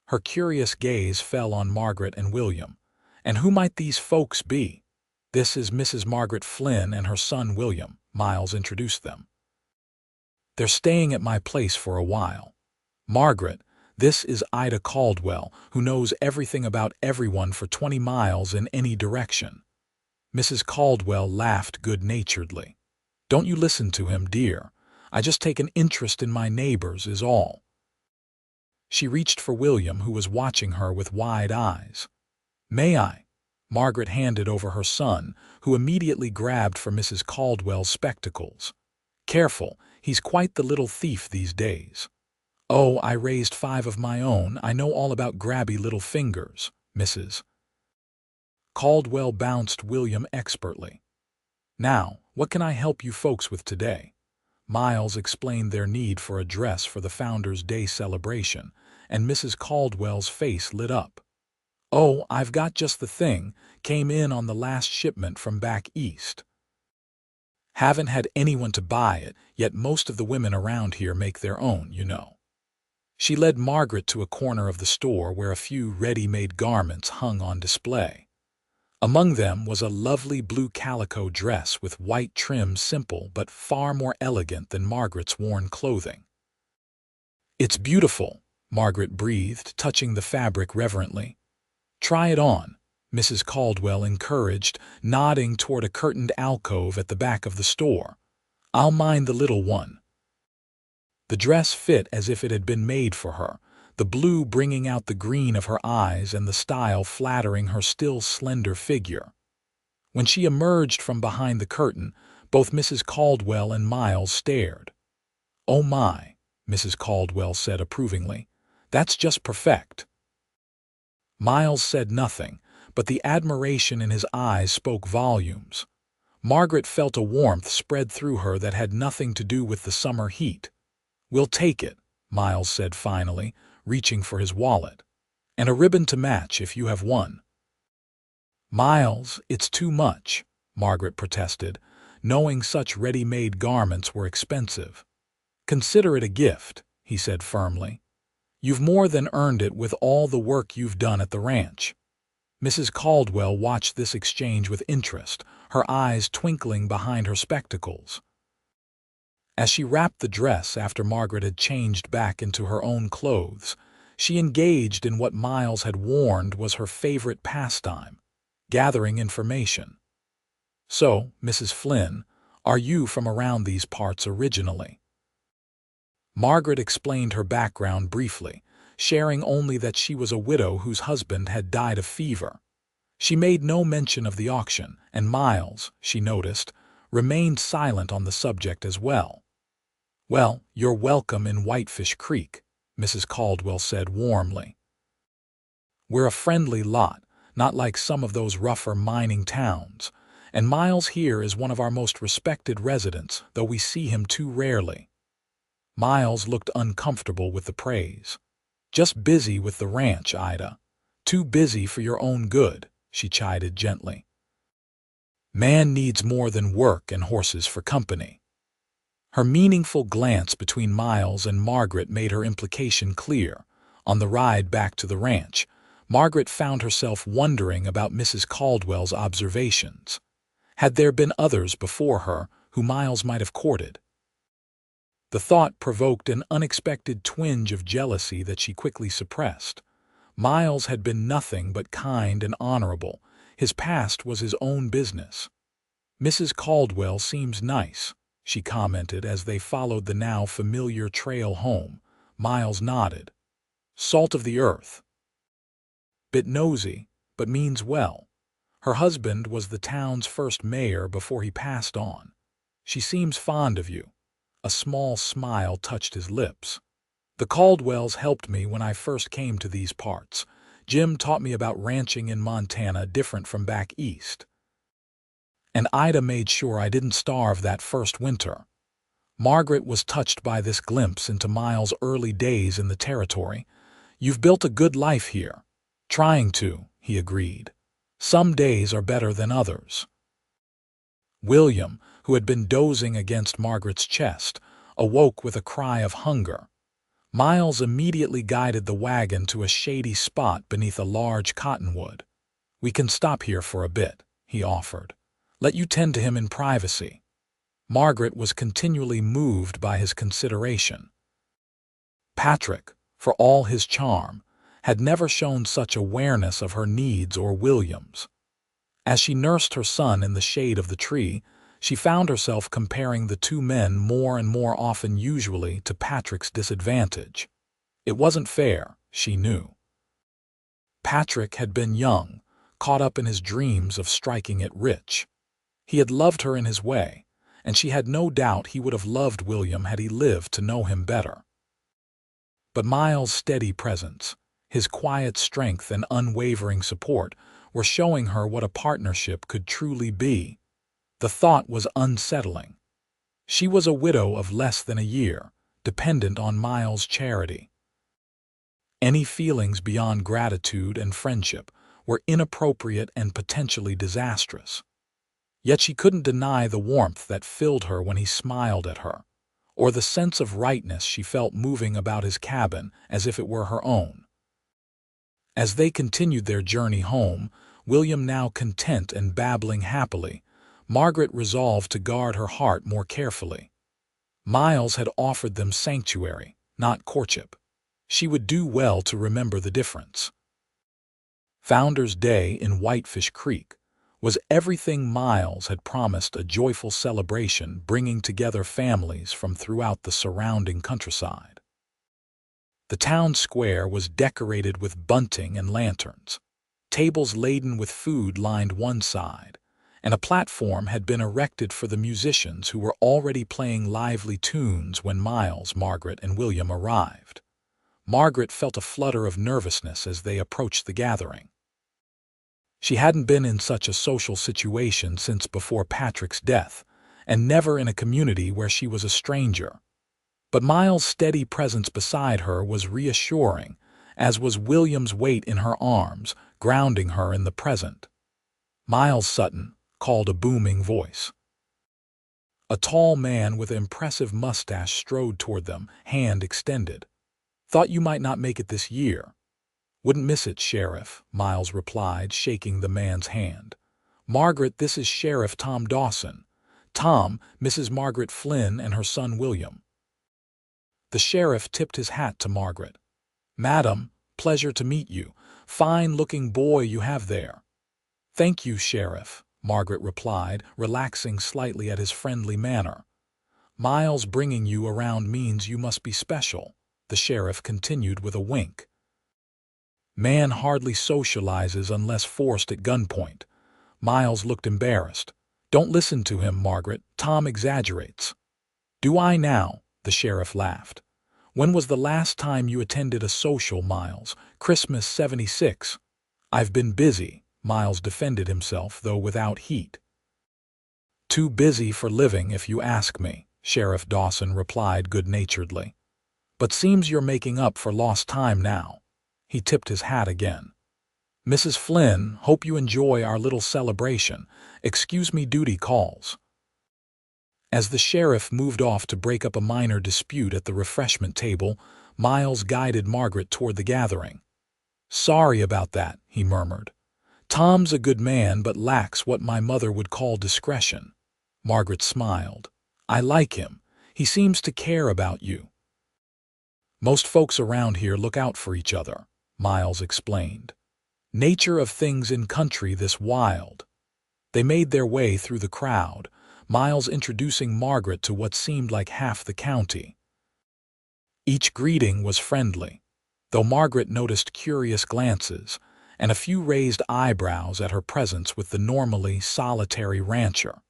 Her curious gaze fell on Margaret and William. "And who might these folks be?" "This is Mrs. Margaret Flynn and her son William," Miles introduced them. "They're staying at my place for a while. Margaret, this is Ida Caldwell, who knows everything about everyone for 20 miles in any direction." Mrs. Caldwell laughed good-naturedly. "Don't you listen to him, dear. I just take an interest in my neighbors is all." She reached for William, who was watching her with wide eyes. "May I?" Margaret handed over her son, who immediately grabbed for Mrs. Caldwell's spectacles. "Careful, he's quite the little thief these days." "Oh, I raised 5 of my own. I know all about grabby little fingers," Mrs. Caldwell bounced William expertly. "Now, what can I help you folks with today?" Miles explained their need for a dress for the Founders' Day celebration, and Mrs. Caldwell's face lit up. "Oh, I've got just the thing. Came in on the last shipment from back east. Haven't had anyone to buy it, yet most of the women around here make their own, you know." She led Margaret to a corner of the store where a few ready-made garments hung on display. Among them was a lovely blue calico dress with white trim, simple but far more elegant than Margaret's worn clothing. "It's beautiful," Margaret breathed, touching the fabric reverently. "Try it on," Mrs. Caldwell encouraged, nodding toward a curtained alcove at the back of the store. "I'll mind the little one." The dress fit as if it had been made for her, the blue bringing out the green of her eyes and the style flattering her still slender figure. When she emerged from behind the curtain, both Mrs. Caldwell and Miles stared. "Oh my," Mrs. Caldwell said approvingly. "That's just perfect." Miles said nothing, but the admiration in his eyes spoke volumes. Margaret felt a warmth spread through her that had nothing to do with the summer heat. "We'll take it," Miles said finally, reaching for his wallet. "And a ribbon to match if you have one." "Miles, it's too much," Margaret protested, knowing such ready-made garments were expensive. "Consider it a gift," he said firmly. "You've more than earned it with all the work you've done at the ranch." Mrs. Caldwell watched this exchange with interest, her eyes twinkling behind her spectacles. As she wrapped the dress after Margaret had changed back into her own clothes, she engaged in what Miles had warned was her favorite pastime, gathering information. "So, Mrs. Flynn, are you from around these parts originally?" Margaret explained her background briefly, sharing only that she was a widow whose husband had died of fever. She made no mention of the auction, and Miles, she noticed, remained silent on the subject as well. "Well, you're welcome in Whitefish Creek," Mrs. Caldwell said warmly. "We're a friendly lot, not like some of those rougher mining towns, and Miles here is one of our most respected residents, though we see him too rarely." Miles looked uncomfortable with the praise. "Just busy with the ranch, Ida. Too busy for your own good," she chided gently. "Man needs more than work and horses for company." Her meaningful glance between Miles and Margaret made her implication clear. On the ride back to the ranch, Margaret found herself wondering about Mrs. Caldwell's observations. Had there been others before her who Miles might have courted? The thought provoked an unexpected twinge of jealousy that she quickly suppressed. Miles had been nothing but kind and honorable. His past was his own business. "Mrs. Caldwell seems nice," she commented as they followed the now familiar trail home. Miles nodded. "Salt of the earth. Bit nosy, but means well. Her husband was the town's first mayor before he passed on. She seems fond of you." A small smile touched his lips. "The Caldwells helped me when I first came to these parts. Jim taught me about ranching in Montana different from back east. And Ida made sure I didn't starve that first winter." Margaret was touched by this glimpse into Miles' early days in the territory. "You've built a good life here," Trying to, he agreed. Some days are better than others. William, who had been dozing against Margaret's chest, awoke with a cry of hunger. Miles immediately guided the wagon to a shady spot beneath a large cottonwood. "We can stop here for a bit," he offered. "Let you tend to him in privacy." Margaret was continually moved by his consideration. Patrick, for all his charm, had never shown such awareness of her needs or William's. As she nursed her son in the shade of the tree, she found herself comparing the two men more and more often, usually to Patrick's disadvantage. It wasn't fair, she knew. Patrick had been young, caught up in his dreams of striking it rich. He had loved her in his way, and she had no doubt he would have loved William had he lived to know him better. But Miles' steady presence, his quiet strength and unwavering support, were showing her what a partnership could truly be. The thought was unsettling. She was a widow of less than a year, dependent on Miles' charity. Any feelings beyond gratitude and friendship were inappropriate and potentially disastrous. Yet she couldn't deny the warmth that filled her when he smiled at her, or the sense of rightness she felt moving about his cabin as if it were her own. As they continued their journey home, William now content and babbling happily, Margaret resolved to guard her heart more carefully. Miles had offered them sanctuary, not courtship. She would do well to remember the difference. Founder's Day in Whitefish Creek was everything Miles had promised, a joyful celebration bringing together families from throughout the surrounding countryside. The town square was decorated with bunting and lanterns. Tables laden with food lined one side, and a platform had been erected for the musicians who were already playing lively tunes when Miles, Margaret, and William arrived. Margaret felt a flutter of nervousness as they approached the gathering. She hadn't been in such a social situation since before Patrick's death, and never in a community where she was a stranger. But Miles' steady presence beside her was reassuring, as was William's weight in her arms, grounding her in the present. "Miles Sutton," called a booming voice. A tall man with an impressive mustache strode toward them, hand extended. "Thought you might not make it this year." "Wouldn't miss it, Sheriff," Miles replied, shaking the man's hand. "Margaret, this is Sheriff Tom Dawson. Tom, Mrs. Margaret Flynn and her son William." The sheriff tipped his hat to Margaret. "Madam, pleasure to meet you. Fine-looking boy you have there." "Thank you, Sheriff," Margaret replied, relaxing slightly at his friendly manner. "Miles bringing you around means you must be special," the sheriff continued with a wink. "Man hardly socializes unless forced at gunpoint." Miles looked embarrassed. "Don't listen to him, Margaret. Tom exaggerates." "Do I now?" the sheriff laughed. "When was the last time you attended a social, Miles? Christmas '76. "I've been busy," Miles defended himself, though without heat. "Too busy for living, if you ask me," Sheriff Dawson replied good-naturedly. "But seems you're making up for lost time now." He tipped his hat again. "Mrs. Flynn, hope you enjoy our little celebration. Excuse me, duty calls." As the sheriff moved off to break up a minor dispute at the refreshment table, Miles guided Margaret toward the gathering. "Sorry about that," he murmured. "Tom's a good man but lacks what my mother would call discretion." Margaret smiled. "I like him. He seems to care about you." "Most folks around here look out for each other," Miles explained. "Nature of things in country this wild." They made their way through the crowd, Miles introducing Margaret to what seemed like half the county. Each greeting was friendly, though Margaret noticed curious glances and a few raised eyebrows at her presence with the normally solitary rancher.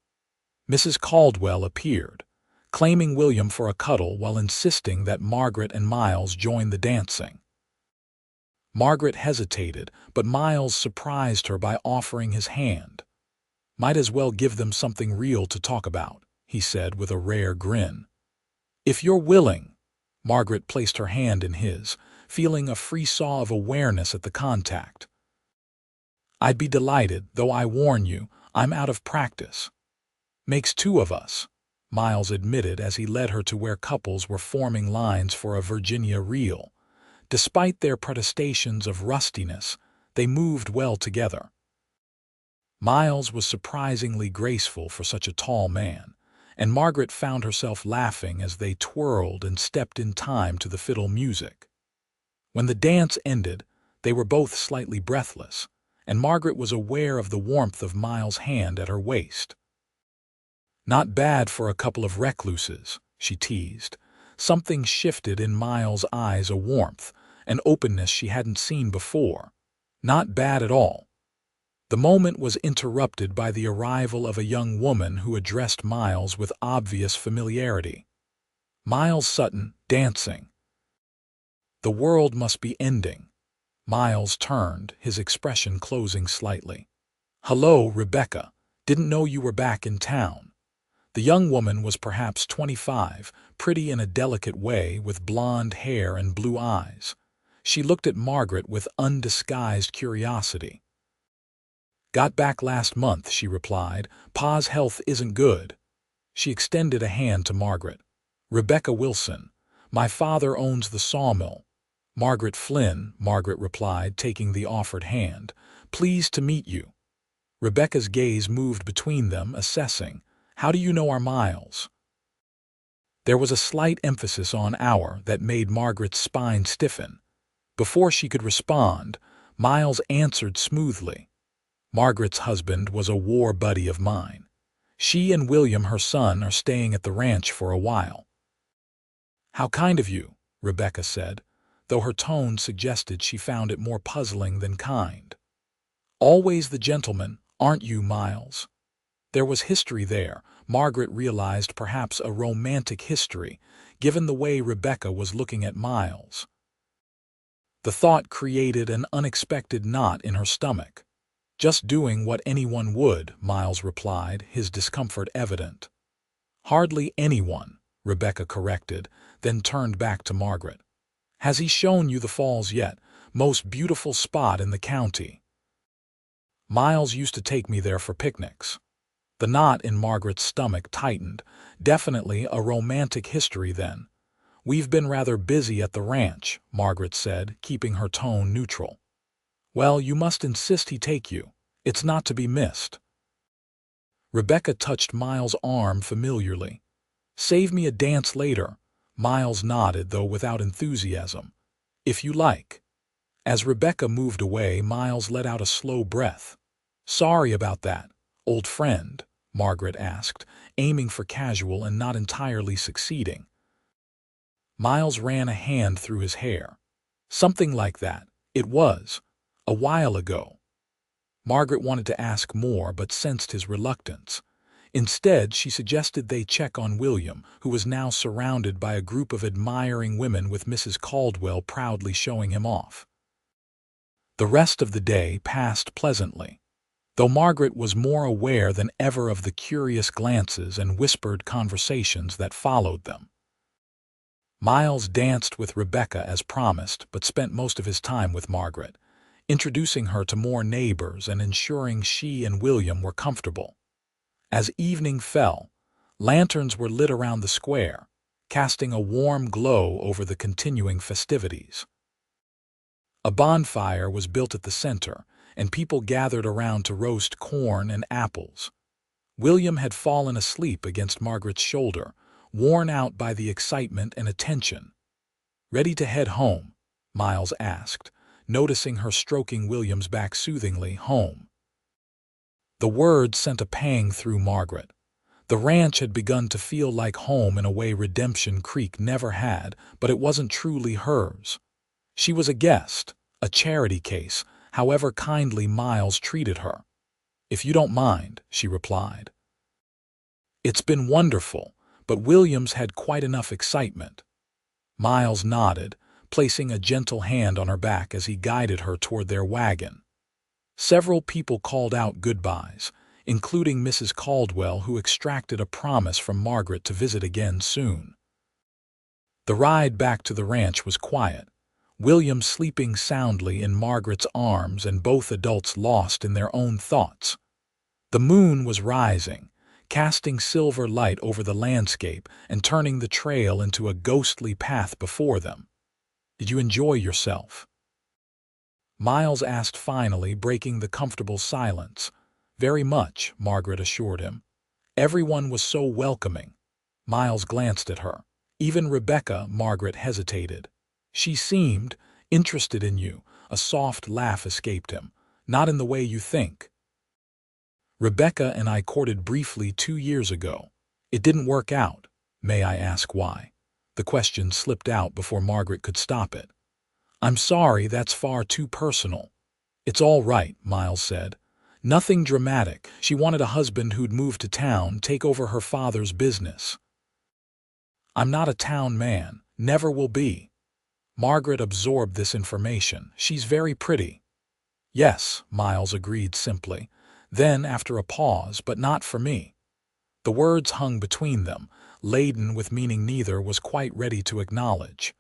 Mrs. Caldwell appeared, claiming William for a cuddle while insisting that Margaret and Miles join the dancing. Margaret hesitated, but Miles surprised her by offering his hand. "Might as well give them something real to talk about," he said with a rare grin. "If you're willing." Margaret placed her hand in his, feeling a frisson of awareness at the contact. "I'd be delighted, though I warn you, I'm out of practice." "Makes two of us," Miles admitted as he led her to where couples were forming lines for a Virginia reel. Despite their protestations of rustiness, they moved well together. Miles was surprisingly graceful for such a tall man, and Margaret found herself laughing as they twirled and stepped in time to the fiddle music. When the dance ended, they were both slightly breathless, and Margaret was aware of the warmth of Miles' hand at her waist. "Not bad for a couple of recluses," she teased. Something shifted in Miles' eyes, a warmth, an openness she hadn't seen before. "Not bad at all." The moment was interrupted by the arrival of a young woman who addressed Miles with obvious familiarity. "Miles Sutton, dancing." The world must be ending. Miles turned, his expression closing slightly. "Hello, Rebecca. Didn't know you were back in town." The young woman was perhaps 25, pretty in a delicate way, with blonde hair and blue eyes. She looked at Margaret with undisguised curiosity. "Got back last month," she replied. "Pa's health isn't good." She extended a hand to Margaret. "Rebecca Wilson. My father owns the sawmill." "Margaret Flynn," Margaret replied, taking the offered hand. "Pleased to meet you." Rebecca's gaze moved between them, assessing. "How do you know our Miles?" There was a slight emphasis on "our" that made Margaret's spine stiffen. Before she could respond, Miles answered smoothly. "Margaret's husband was a war buddy of mine. She and William, her son, are staying at the ranch for a while." "How kind of you," Rebecca said, though her tone suggested she found it more puzzling than kind. "Always the gentleman, aren't you, Miles?" There was history there. Margaret realized, perhaps a romantic history, given the way Rebecca was looking at Miles. The thought created an unexpected knot in her stomach. "Just doing what anyone would," Miles replied, his discomfort evident. "Hardly anyone," Rebecca corrected, then turned back to Margaret. "Has he shown you the falls yet? Most beautiful spot in the county." "Miles used to take me there for picnics." The knot in Margaret's stomach tightened. Definitely a romantic history then. "We've been rather busy at the ranch," Margaret said, keeping her tone neutral. "Well, you must insist he take you. It's not to be missed." Rebecca touched Miles' arm familiarly. "Save me a dance later." Miles nodded, though without enthusiasm. "If you like." As Rebecca moved away, Miles let out a slow breath. "Sorry about that, old friend?" Margaret asked, aiming for casual and not entirely succeeding. Miles ran a hand through his hair. "Something like that. It was. A while ago." Margaret wanted to ask more, but sensed his reluctance. Instead, she suggested they check on William, who was now surrounded by a group of admiring women, with Mrs. Caldwell proudly showing him off. The rest of the day passed pleasantly, though Margaret was more aware than ever of the curious glances and whispered conversations that followed them. Miles danced with Rebecca as promised, but spent most of his time with Margaret, introducing her to more neighbors and ensuring she and William were comfortable. As evening fell, lanterns were lit around the square, casting a warm glow over the continuing festivities. A bonfire was built at the center, and people gathered around to roast corn and apples. William had fallen asleep against Margaret's shoulder, worn out by the excitement and attention. "Ready to head home?" Miles asked, noticing her stroking William's back soothingly. "Home." The word sent a pang through Margaret. The ranch had begun to feel like home in a way Redemption Creek never had, but it wasn't truly hers. She was a guest, a charity case, however kindly Miles treated her. "If you don't mind," she replied. "It's been wonderful," but Williams had quite enough excitement. Miles nodded, placing a gentle hand on her back as he guided her toward their wagon. Several people called out goodbyes, including Mrs. Caldwell, who extracted a promise from Margaret to visit again soon. The ride back to the ranch was quiet. William sleeping soundly in Margaret's arms and both adults lost in their own thoughts. The moon was rising, casting silver light over the landscape and turning the trail into a ghostly path before them. "Did you enjoy yourself?" Miles asked finally, breaking the comfortable silence. "Very much," Margaret assured him. "Everyone was so welcoming." Miles glanced at her. "Even Rebecca," Margaret hesitated. "She seemed interested in you." A soft laugh escaped him. "Not in the way you think. Rebecca and I courted briefly 2 years ago. It didn't work out. May I ask why?" The question slipped out before Margaret could stop it. "I'm sorry, that's far too personal." "It's all right," Miles said. "Nothing dramatic. She wanted a husband who'd move to town, take over her father's business." "I'm not a town man. Never will be." Margaret absorbed this information. "She's very pretty." "Yes," Miles agreed simply. Then, after a pause, "but not for me." The words hung between them, laden with meaning neither was quite ready to acknowledge.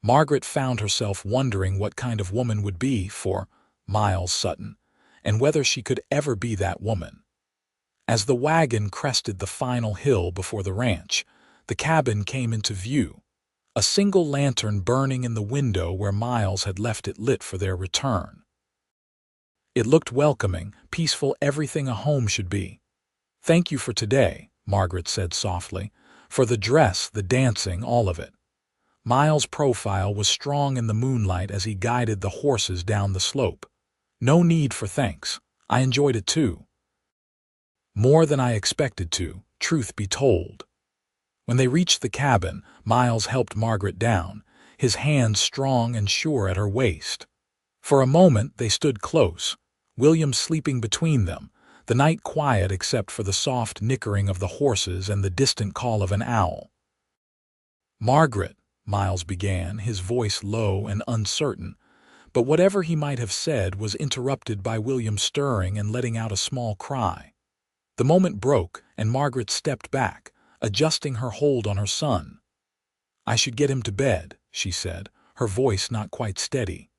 Margaret found herself wondering what kind of woman would be for Miles Sutton, and whether she could ever be that woman. As the wagon crested the final hill before the ranch, the cabin came into view, a single lantern burning in the window where Miles had left it lit for their return. It looked welcoming, peaceful, everything a home should be. "Thank you for today," Margaret said softly. "For the dress, the dancing, all of it." Miles' profile was strong in the moonlight as he guided the horses down the slope. "No need for thanks. I enjoyed it too. More than I expected to, truth be told." When they reached the cabin, Miles helped Margaret down, his hands strong and sure at her waist. For a moment they stood close, William sleeping between them, the night quiet except for the soft nickering of the horses and the distant call of an owl. "Margaret," Miles began, his voice low and uncertain, but whatever he might have said was interrupted by William stirring and letting out a small cry. The moment broke, and Margaret stepped back, adjusting her hold on her son. "I should get him to bed," she said, her voice not quite steady.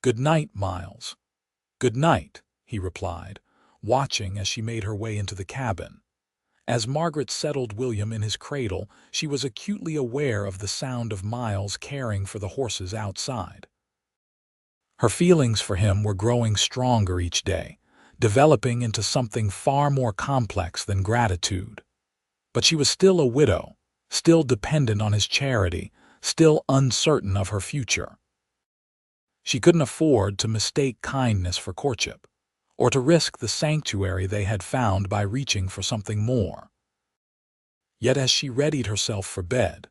"Good night, Miles." "Good night," he replied, watching as she made her way into the cabin. As Margaret settled William in his cradle, she was acutely aware of the sound of Miles caring for the horses outside. Her feelings for him were growing stronger each day, developing into something far more complex than gratitude. But she was still a widow, still dependent on his charity, still uncertain of her future. She couldn't afford to mistake kindness for courtship, or to risk the sanctuary they had found by reaching for something more. Yet as she readied herself for bed,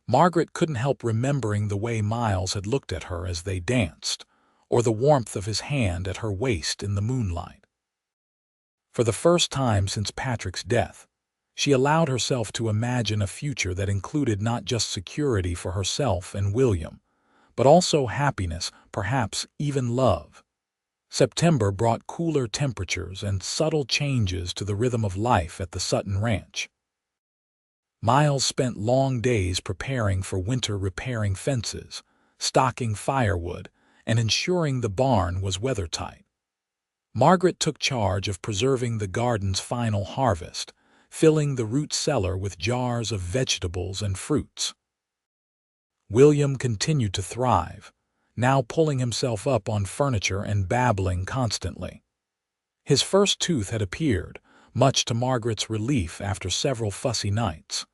Margaret couldn't help remembering the way Miles had looked at her as they danced, or the warmth of his hand at her waist in the moonlight. For the first time since Patrick's death, she allowed herself to imagine a future that included not just security for herself and William, but also happiness, perhaps even love. September brought cooler temperatures and subtle changes to the rhythm of life at the Sutton Ranch. Miles spent long days preparing for winter, repairing fences, stocking firewood, and ensuring the barn was weathertight. Margaret took charge of preserving the garden's final harvest, filling the root cellar with jars of vegetables and fruits. William continued to thrive, now pulling himself up on furniture and babbling constantly. His first tooth had appeared, much to Margaret's relief after several fussy nights.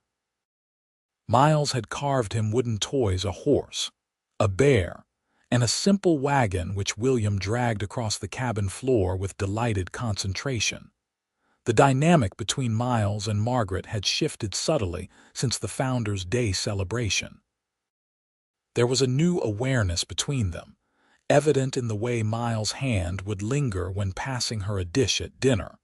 Miles had carved him wooden toys, a horse, a bear, and a simple wagon which William dragged across the cabin floor with delighted concentration. The dynamic between Miles and Margaret had shifted subtly since the Founder's Day celebration. There was a new awareness between them, evident in the way Miles' hand would linger when passing her a dish at dinner,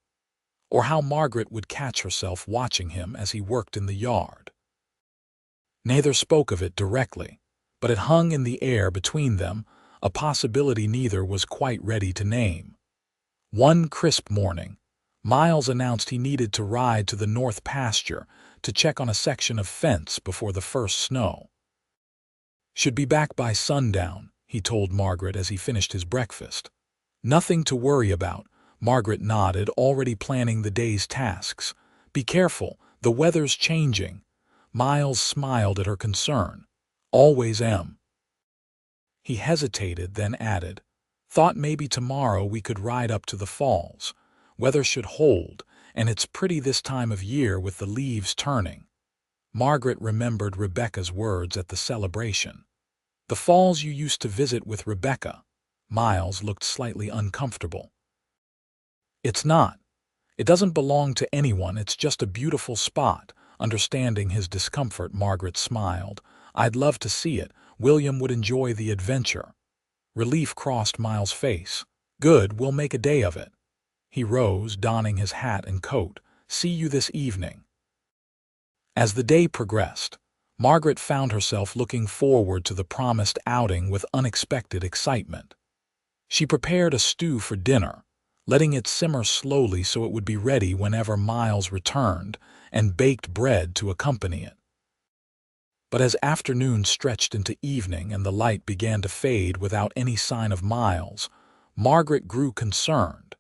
or how Margaret would catch herself watching him as he worked in the yard. Neither spoke of it directly, but it hung in the air between them, a possibility neither was quite ready to name. One crisp morning, Miles announced he needed to ride to the north pasture to check on a section of fence before the first snow. Should be back by sundown, he told Margaret as he finished his breakfast. Nothing to worry about, Margaret nodded, already planning the day's tasks. Be careful, the weather's changing. Miles smiled at her concern. Always am. He hesitated, then added, thought maybe tomorrow we could ride up to the falls. Weather should hold, and it's pretty this time of year with the leaves turning. Margaret remembered Rebecca's words at the celebration. The falls you used to visit with Rebecca. Miles looked slightly uncomfortable. It's not. It doesn't belong to anyone, it's just a beautiful spot. Understanding his discomfort, Margaret smiled. I'd love to see it. William would enjoy the adventure. Relief crossed Miles' face. Good, we'll make a day of it. He rose, donning his hat and coat. See you this evening. As the day progressed, Margaret found herself looking forward to the promised outing with unexpected excitement. She prepared a stew for dinner, letting it simmer slowly so it would be ready whenever Miles returned, and baked bread to accompany it. But as afternoon stretched into evening and the light began to fade without any sign of Miles, Margaret grew concerned.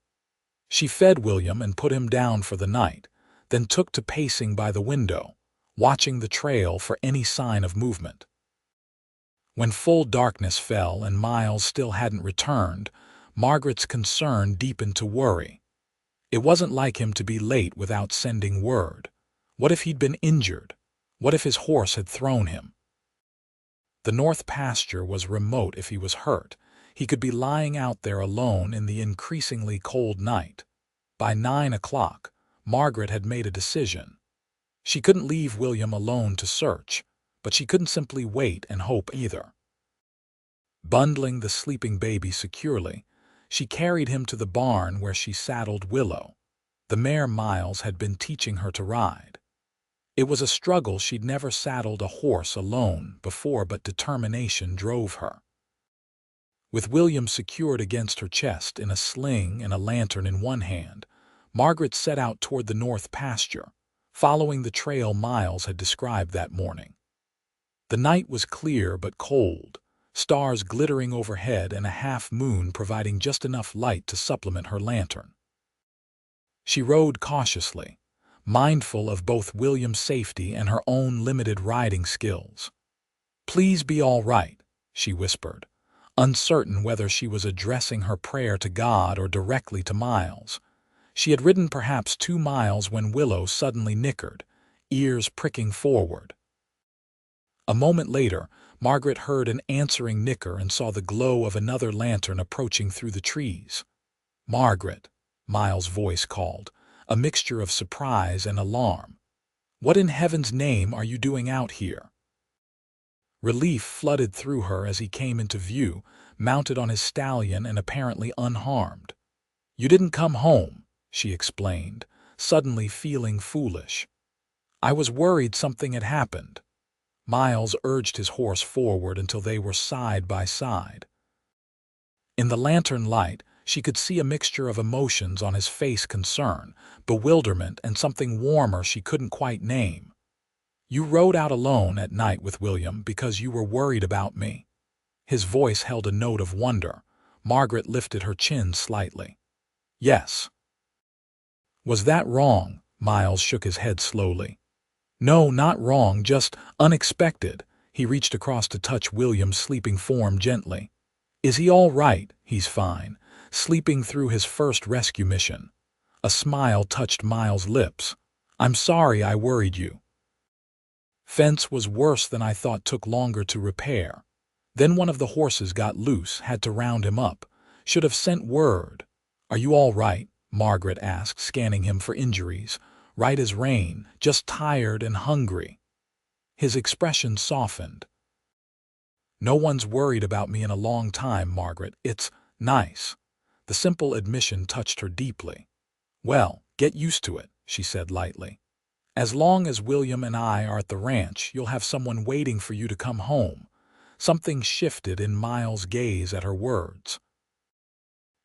She fed William and put him down for the night, then took to pacing by the window, watching the trail for any sign of movement. When full darkness fell and Miles still hadn't returned, Margaret's concern deepened to worry. It wasn't like him to be late without sending word. What if he'd been injured? What if his horse had thrown him? The north pasture was remote. If he was hurt, he could be lying out there alone in the increasingly cold night. By 9 o'clock, Margaret had made a decision. She couldn't leave William alone to search, but she couldn't simply wait and hope either. Bundling the sleeping baby securely, she carried him to the barn where she saddled Willow, the mare Miles had been teaching her to ride. It was a struggle. She'd never saddled a horse alone before, but determination drove her. With William secured against her chest in a sling and a lantern in one hand, Margaret set out toward the north pasture, following the trail Miles had described that morning. The night was clear but cold, stars glittering overhead and a half-moon providing just enough light to supplement her lantern. She rode cautiously, mindful of both William's safety and her own limited riding skills. "Please be all right," she whispered, uncertain whether she was addressing her prayer to God or directly to Miles. She had ridden perhaps 2 miles when Willow suddenly nickered, ears pricking forward. A moment later, Margaret heard an answering nicker and saw the glow of another lantern approaching through the trees. "Margaret," Miles' voice called, a mixture of surprise and alarm. "What in heaven's name are you doing out here?" Relief flooded through her as he came into view, mounted on his stallion and apparently unharmed. "You didn't come home," she explained, suddenly feeling foolish. "I was worried something had happened." Miles urged his horse forward until they were side by side. In the lantern light, she could see a mixture of emotions on his face: concern, bewilderment, and something warmer she couldn't quite name. "You rode out alone at night with William because you were worried about me?" His voice held a note of wonder. Margaret lifted her chin slightly. "Yes." "Was that wrong?" Miles shook his head slowly. "No, not wrong, just unexpected." He reached across to touch William's sleeping form gently. "Is he all right?" "He's fine. Sleeping through his first rescue mission." A smile touched Miles' lips. "I'm sorry I worried you." "Fence was worse than I thought, took longer to repair. Then one of the horses got loose, had to round him up. Should have sent word." "Are you all right?" Margaret asked, scanning him for injuries. "Right as rain, just tired and hungry." His expression softened. "No one's worried about me in a long time, Margaret. It's nice." The simple admission touched her deeply. "Well, get used to it," she said lightly. "As long as William and I are at the ranch, you'll have someone waiting for you to come home." Something shifted in Miles' gaze at her words.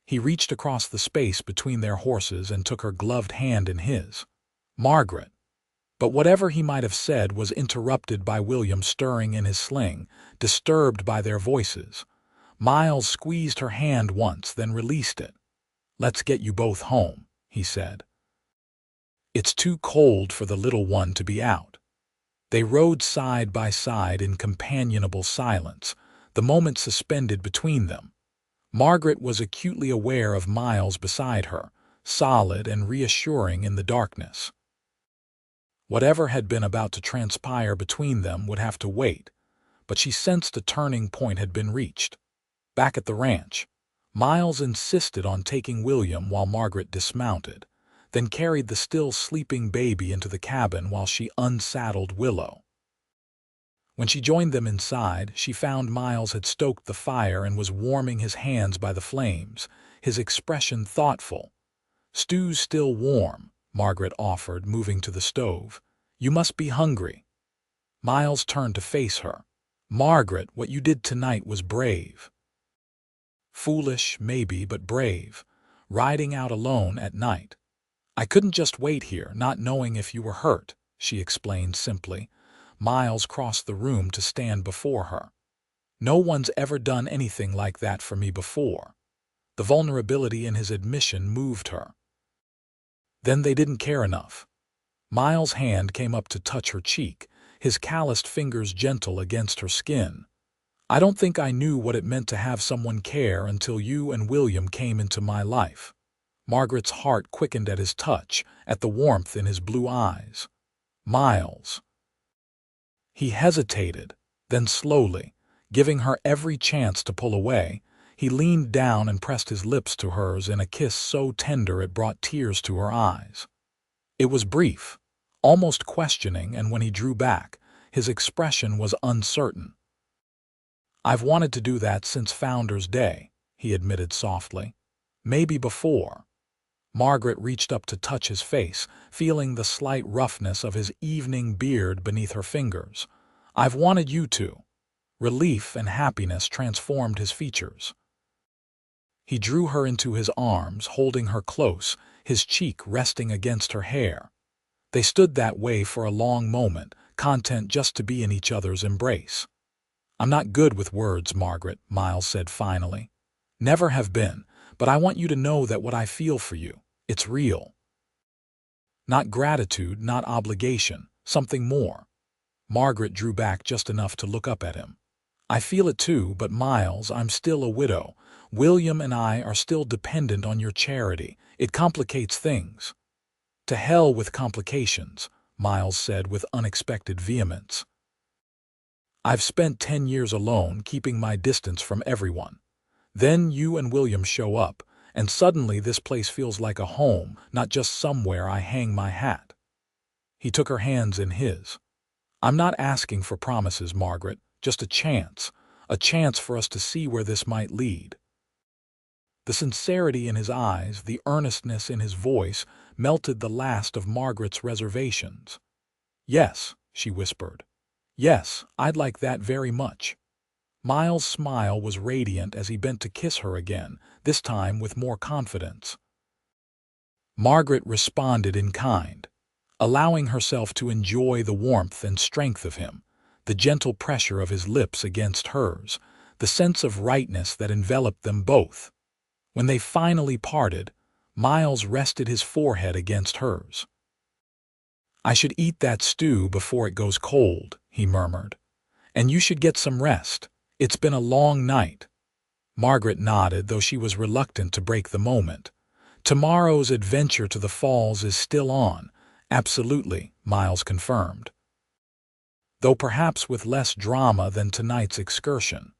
He reached across the space between their horses and took her gloved hand in his. "Margaret." But whatever he might have said was interrupted by William stirring in his sling, disturbed by their voices. Miles squeezed her hand once, then released it. "Let's get you both home," he said. "It's too cold for the little one to be out." They rode side by side in companionable silence, the moment suspended between them. Margaret was acutely aware of Miles beside her, solid and reassuring in the darkness. Whatever had been about to transpire between them would have to wait, but she sensed a turning point had been reached. Back at the ranch, Miles insisted on taking William while Margaret dismounted, then carried the still sleeping baby into the cabin while she unsaddled Willow. When she joined them inside, she found Miles had stoked the fire and was warming his hands by the flames, his expression thoughtful. "Stew's still warm," Margaret offered, moving to the stove. "You must be hungry." Miles turned to face her. "Margaret, what you did tonight was brave." "Foolish, maybe, but brave. Riding out alone at night. I couldn't just wait here, not knowing if you were hurt," she explained simply. Miles crossed the room to stand before her. "No one's ever done anything like that for me before." The vulnerability in his admission moved her. Then they didn't care enough. Miles' hand came up to touch her cheek, his calloused fingers gentle against her skin. "I don't think I knew what it meant to have someone care until you and William came into my life." Margaret's heart quickened at his touch, at the warmth in his blue eyes. "Miles." He hesitated, then slowly, giving her every chance to pull away, he leaned down and pressed his lips to hers in a kiss so tender it brought tears to her eyes. It was brief, almost questioning, and when he drew back, his expression was uncertain. "I've wanted to do that since Founder's Day," he admitted softly. "Maybe before." Margaret reached up to touch his face, feeling the slight roughness of his evening beard beneath her fingers. "I've wanted you to." Relief and happiness transformed his features. He drew her into his arms, holding her close, his cheek resting against her hair. They stood that way for a long moment, content just to be in each other's embrace. "I'm not good with words, Margaret," Miles said finally. "Never have been, but I want you to know that what I feel for you, it's real. Not gratitude, not obligation, something more." Margaret drew back just enough to look up at him. "I feel it too, but Miles, I'm still a widow. William and I are still dependent on your charity. It complicates things." "To hell with complications," Miles said with unexpected vehemence. "I've spent 10 years alone, keeping my distance from everyone. Then you and William show up, and suddenly this place feels like a home, not just somewhere I hang my hat." He took her hands in his. "I'm not asking for promises, Margaret, just a chance for us to see where this might lead." The sincerity in his eyes, the earnestness in his voice, melted the last of Margaret's reservations. "Yes," she whispered. "Yes, I'd like that very much." Miles' smile was radiant as he bent to kiss her again, this time with more confidence. Margaret responded in kind, allowing herself to enjoy the warmth and strength of him, the gentle pressure of his lips against hers, the sense of rightness that enveloped them both. When they finally parted, Miles rested his forehead against hers. "I should eat that stew before it goes cold," he murmured. "And you should get some rest. It's been a long night." Margaret nodded, though she was reluctant to break the moment. "Tomorrow's adventure to the falls is still on." "Absolutely," Miles confirmed. "Though perhaps with less drama than tonight's excursion."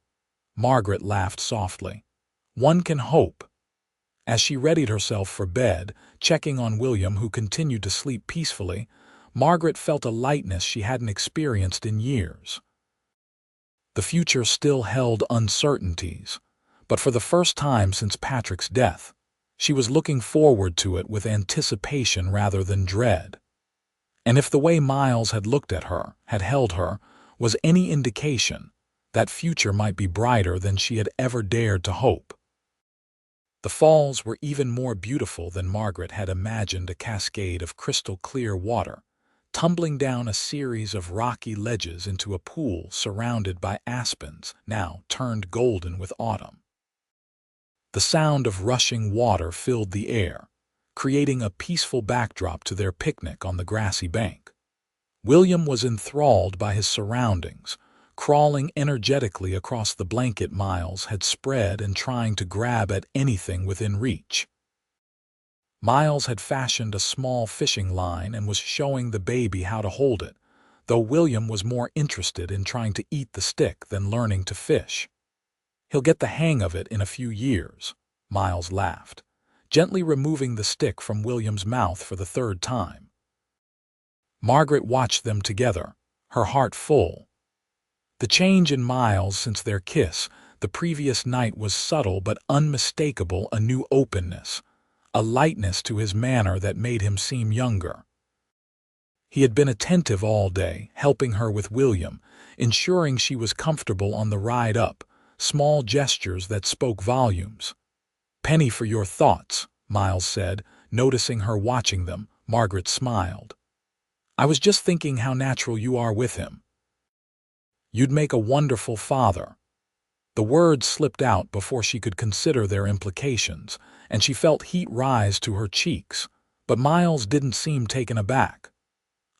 Margaret laughed softly. "One can hope." As she readied herself for bed, checking on William, who continued to sleep peacefully, Margaret felt a lightness she hadn't experienced in years. The future still held uncertainties, but for the first time since Patrick's death, she was looking forward to it with anticipation rather than dread. And if the way Miles had looked at her, had held her, was any indication, that future might be brighter than she had ever dared to hope. The falls were even more beautiful than Margaret had imagined, a cascade of crystal-clear water, tumbling down a series of rocky ledges into a pool surrounded by aspens, now turned golden with autumn. The sound of rushing water filled the air, creating a peaceful backdrop to their picnic on the grassy bank. William was enthralled by his surroundings, crawling energetically across the blanket Miles had spread and trying to grab at anything within reach. Miles had fashioned a small fishing line and was showing the baby how to hold it, though William was more interested in trying to eat the stick than learning to fish. "He'll get the hang of it in a few years," Miles laughed, gently removing the stick from William's mouth for the third time. Margaret watched them together, her heart full. The change in Miles since their kiss the previous night was subtle but unmistakable, a new openness, a lightness to his manner that made him seem younger. He had been attentive all day, helping her with William, ensuring she was comfortable on the ride up, small gestures that spoke volumes. "Penny for your thoughts," Miles said, noticing her watching them. Margaret smiled. "I was just thinking how natural you are with him. You'd make a wonderful father." The words slipped out before she could consider their implications, and she felt heat rise to her cheeks, but Miles didn't seem taken aback.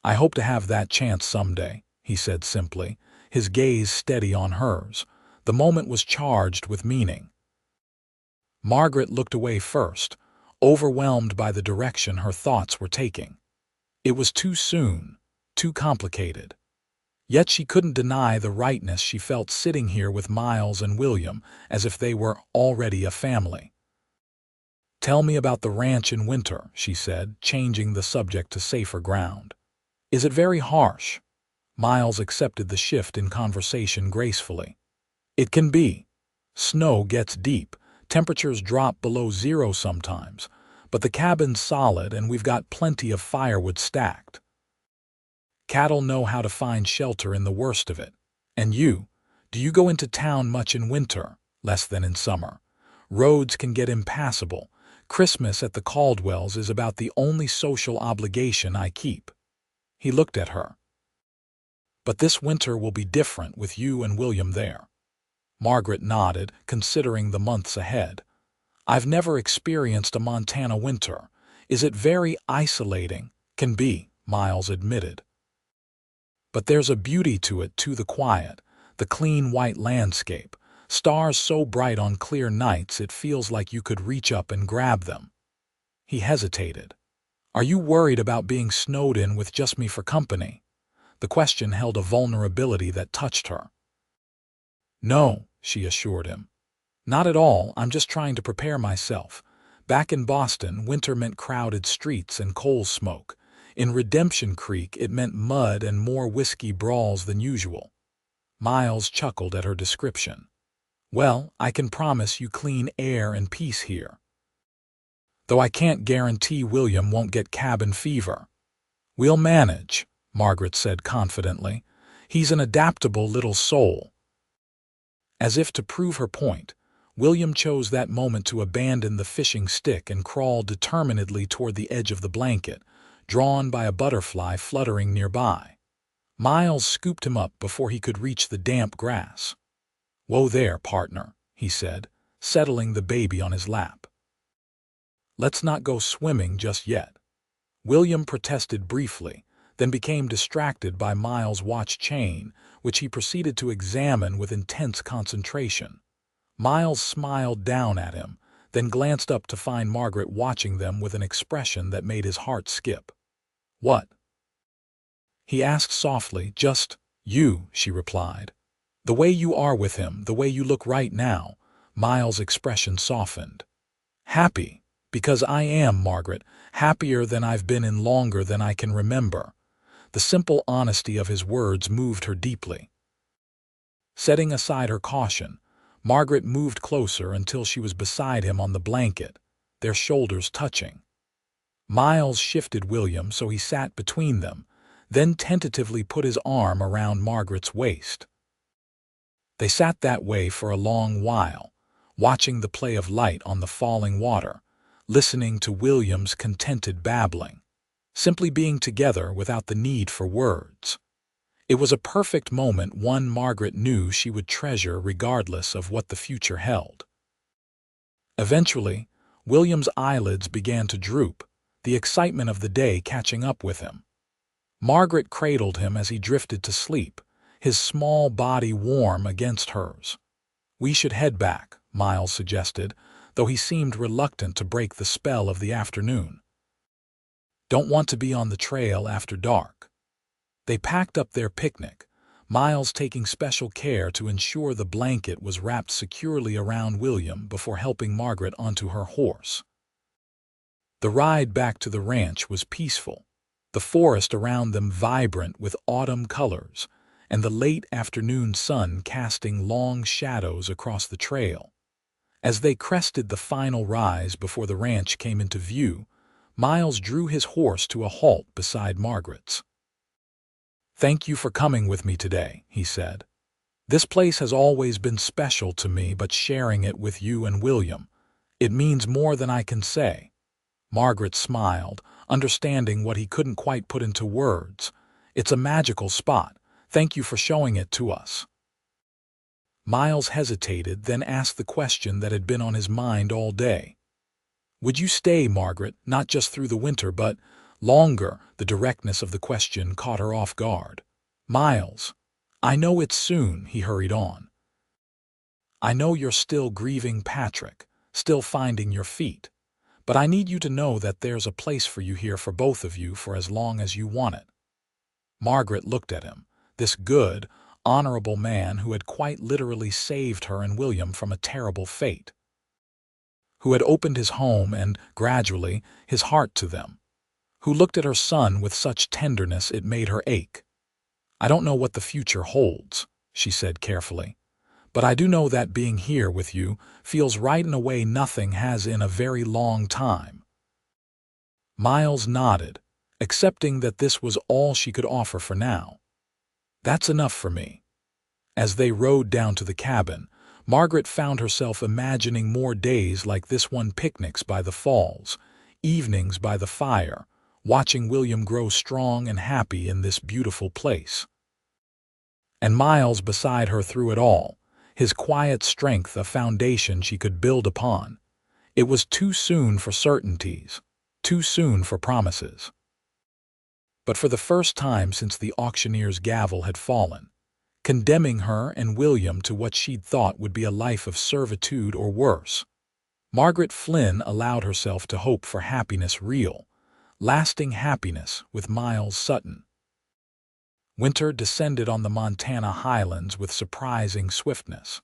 "I hope to have that chance someday," he said simply, his gaze steady on hers. The moment was charged with meaning. Margaret looked away first, overwhelmed by the direction her thoughts were taking. It was too soon, too complicated. Yet she couldn't deny the rightness she felt sitting here with Miles and William, as if they were already a family. "Tell me about the ranch in winter," she said, changing the subject to safer ground. "Is it very harsh?" Miles accepted the shift in conversation gracefully. "It can be. Snow gets deep, temperatures drop below zero sometimes, but the cabin's solid and we've got plenty of firewood stacked. Cattle know how to find shelter in the worst of it. And do you go into town much in winter? Less than in summer. Roads can get impassable. Christmas at the Caldwells is about the only social obligation I keep." He looked at her. "But this winter will be different with you and William there." Margaret nodded, considering the months ahead. "I've never experienced a Montana winter. Is it very isolating?" "Can be," Miles admitted. "But there's a beauty to it too, the quiet, the clean white landscape, stars so bright on clear nights it feels like you could reach up and grab them." He hesitated. "Are you worried about being snowed in with just me for company?" The question held a vulnerability that touched her. "No," she assured him. "Not at all, I'm just trying to prepare myself. Back in Boston, winter meant crowded streets and coal smoke. In Redemption Creek, it meant mud and more whiskey brawls than usual." Miles chuckled at her description. "Well, I can promise you clean air and peace here. Though I can't guarantee William won't get cabin fever." "We'll manage," Margaret said confidently. "He's an adaptable little soul." As if to prove her point, William chose that moment to abandon the fishing stick and crawl determinedly toward the edge of the blanket, drawn by a butterfly fluttering nearby. Miles scooped him up before he could reach the damp grass. "Whoa there, partner," he said, settling the baby on his lap. "Let's not go swimming just yet." William protested briefly, then became distracted by Miles' watch chain, which he proceeded to examine with intense concentration. Miles smiled down at him, then glanced up to find Margaret watching them with an expression that made his heart skip. "What?" he asked softly. "Just you," she replied. "The way you are with him, the way you look right now." Miles' expression softened. "Happy, because I am, Margaret, happier than I've been in longer than I can remember." The simple honesty of his words moved her deeply. Setting aside her caution, Margaret moved closer until she was beside him on the blanket, their shoulders touching. Miles shifted William so he sat between them, then tentatively put his arm around Margaret's waist. They sat that way for a long while, watching the play of light on the falling water, listening to William's contented babbling. simply being together without the need for words. It was a perfect moment, one Margaret knew she would treasure regardless of what the future held. Eventually, William's eyelids began to droop, the excitement of the day catching up with him. Margaret cradled him as he drifted to sleep, his small body warm against hers. "We should head back," Miles suggested, though he seemed reluctant to break the spell of the afternoon. "Don't want to be on the trail after dark." They packed up their picnic, Miles taking special care to ensure the blanket was wrapped securely around William before helping Margaret onto her horse. The ride back to the ranch was peaceful, the forest around them vibrant with autumn colors, and the late afternoon sun casting long shadows across the trail. As they crested the final rise before the ranch came into view, Miles drew his horse to a halt beside Margaret's. "Thank you for coming with me today," he said. "This place has always been special to me, but sharing it with you and William, it means more than I can say." Margaret smiled, understanding what he couldn't quite put into words. "It's a magical spot. Thank you for showing it to us." Miles hesitated, then asked the question that had been on his mind all day. "Would you stay, Margaret, not just through the winter, but longer?" The directness of the question caught her off guard. "Miles, I know it's soon," he hurried on. "I know you're still grieving Patrick, still finding your feet. But I need you to know that there's a place for you here, for both of you, for as long as you want it." Margaret looked at him, this good, honorable man who had quite literally saved her and William from a terrible fate, who had opened his home and, gradually, his heart to them, who looked at her son with such tenderness it made her ache. "I don't know what the future holds," she said carefully, "but I do know that being here with you feels right in a way nothing has in a very long time." Miles nodded, accepting that this was all she could offer for now. "That's enough for me." As they rode down to the cabin, Margaret found herself imagining more days like this one, picnics by the falls, evenings by the fire, watching William grow strong and happy in this beautiful place. And Miles beside her through it all, his quiet strength a foundation she could build upon. It was too soon for certainties, too soon for promises. But for the first time since the auctioneer's gavel had fallen, condemning her and William to what she'd thought would be a life of servitude or worse, Margaret Flynn allowed herself to hope for happiness, real, lasting happiness, with Miles Sutton. Winter descended on the Montana highlands with surprising swiftness.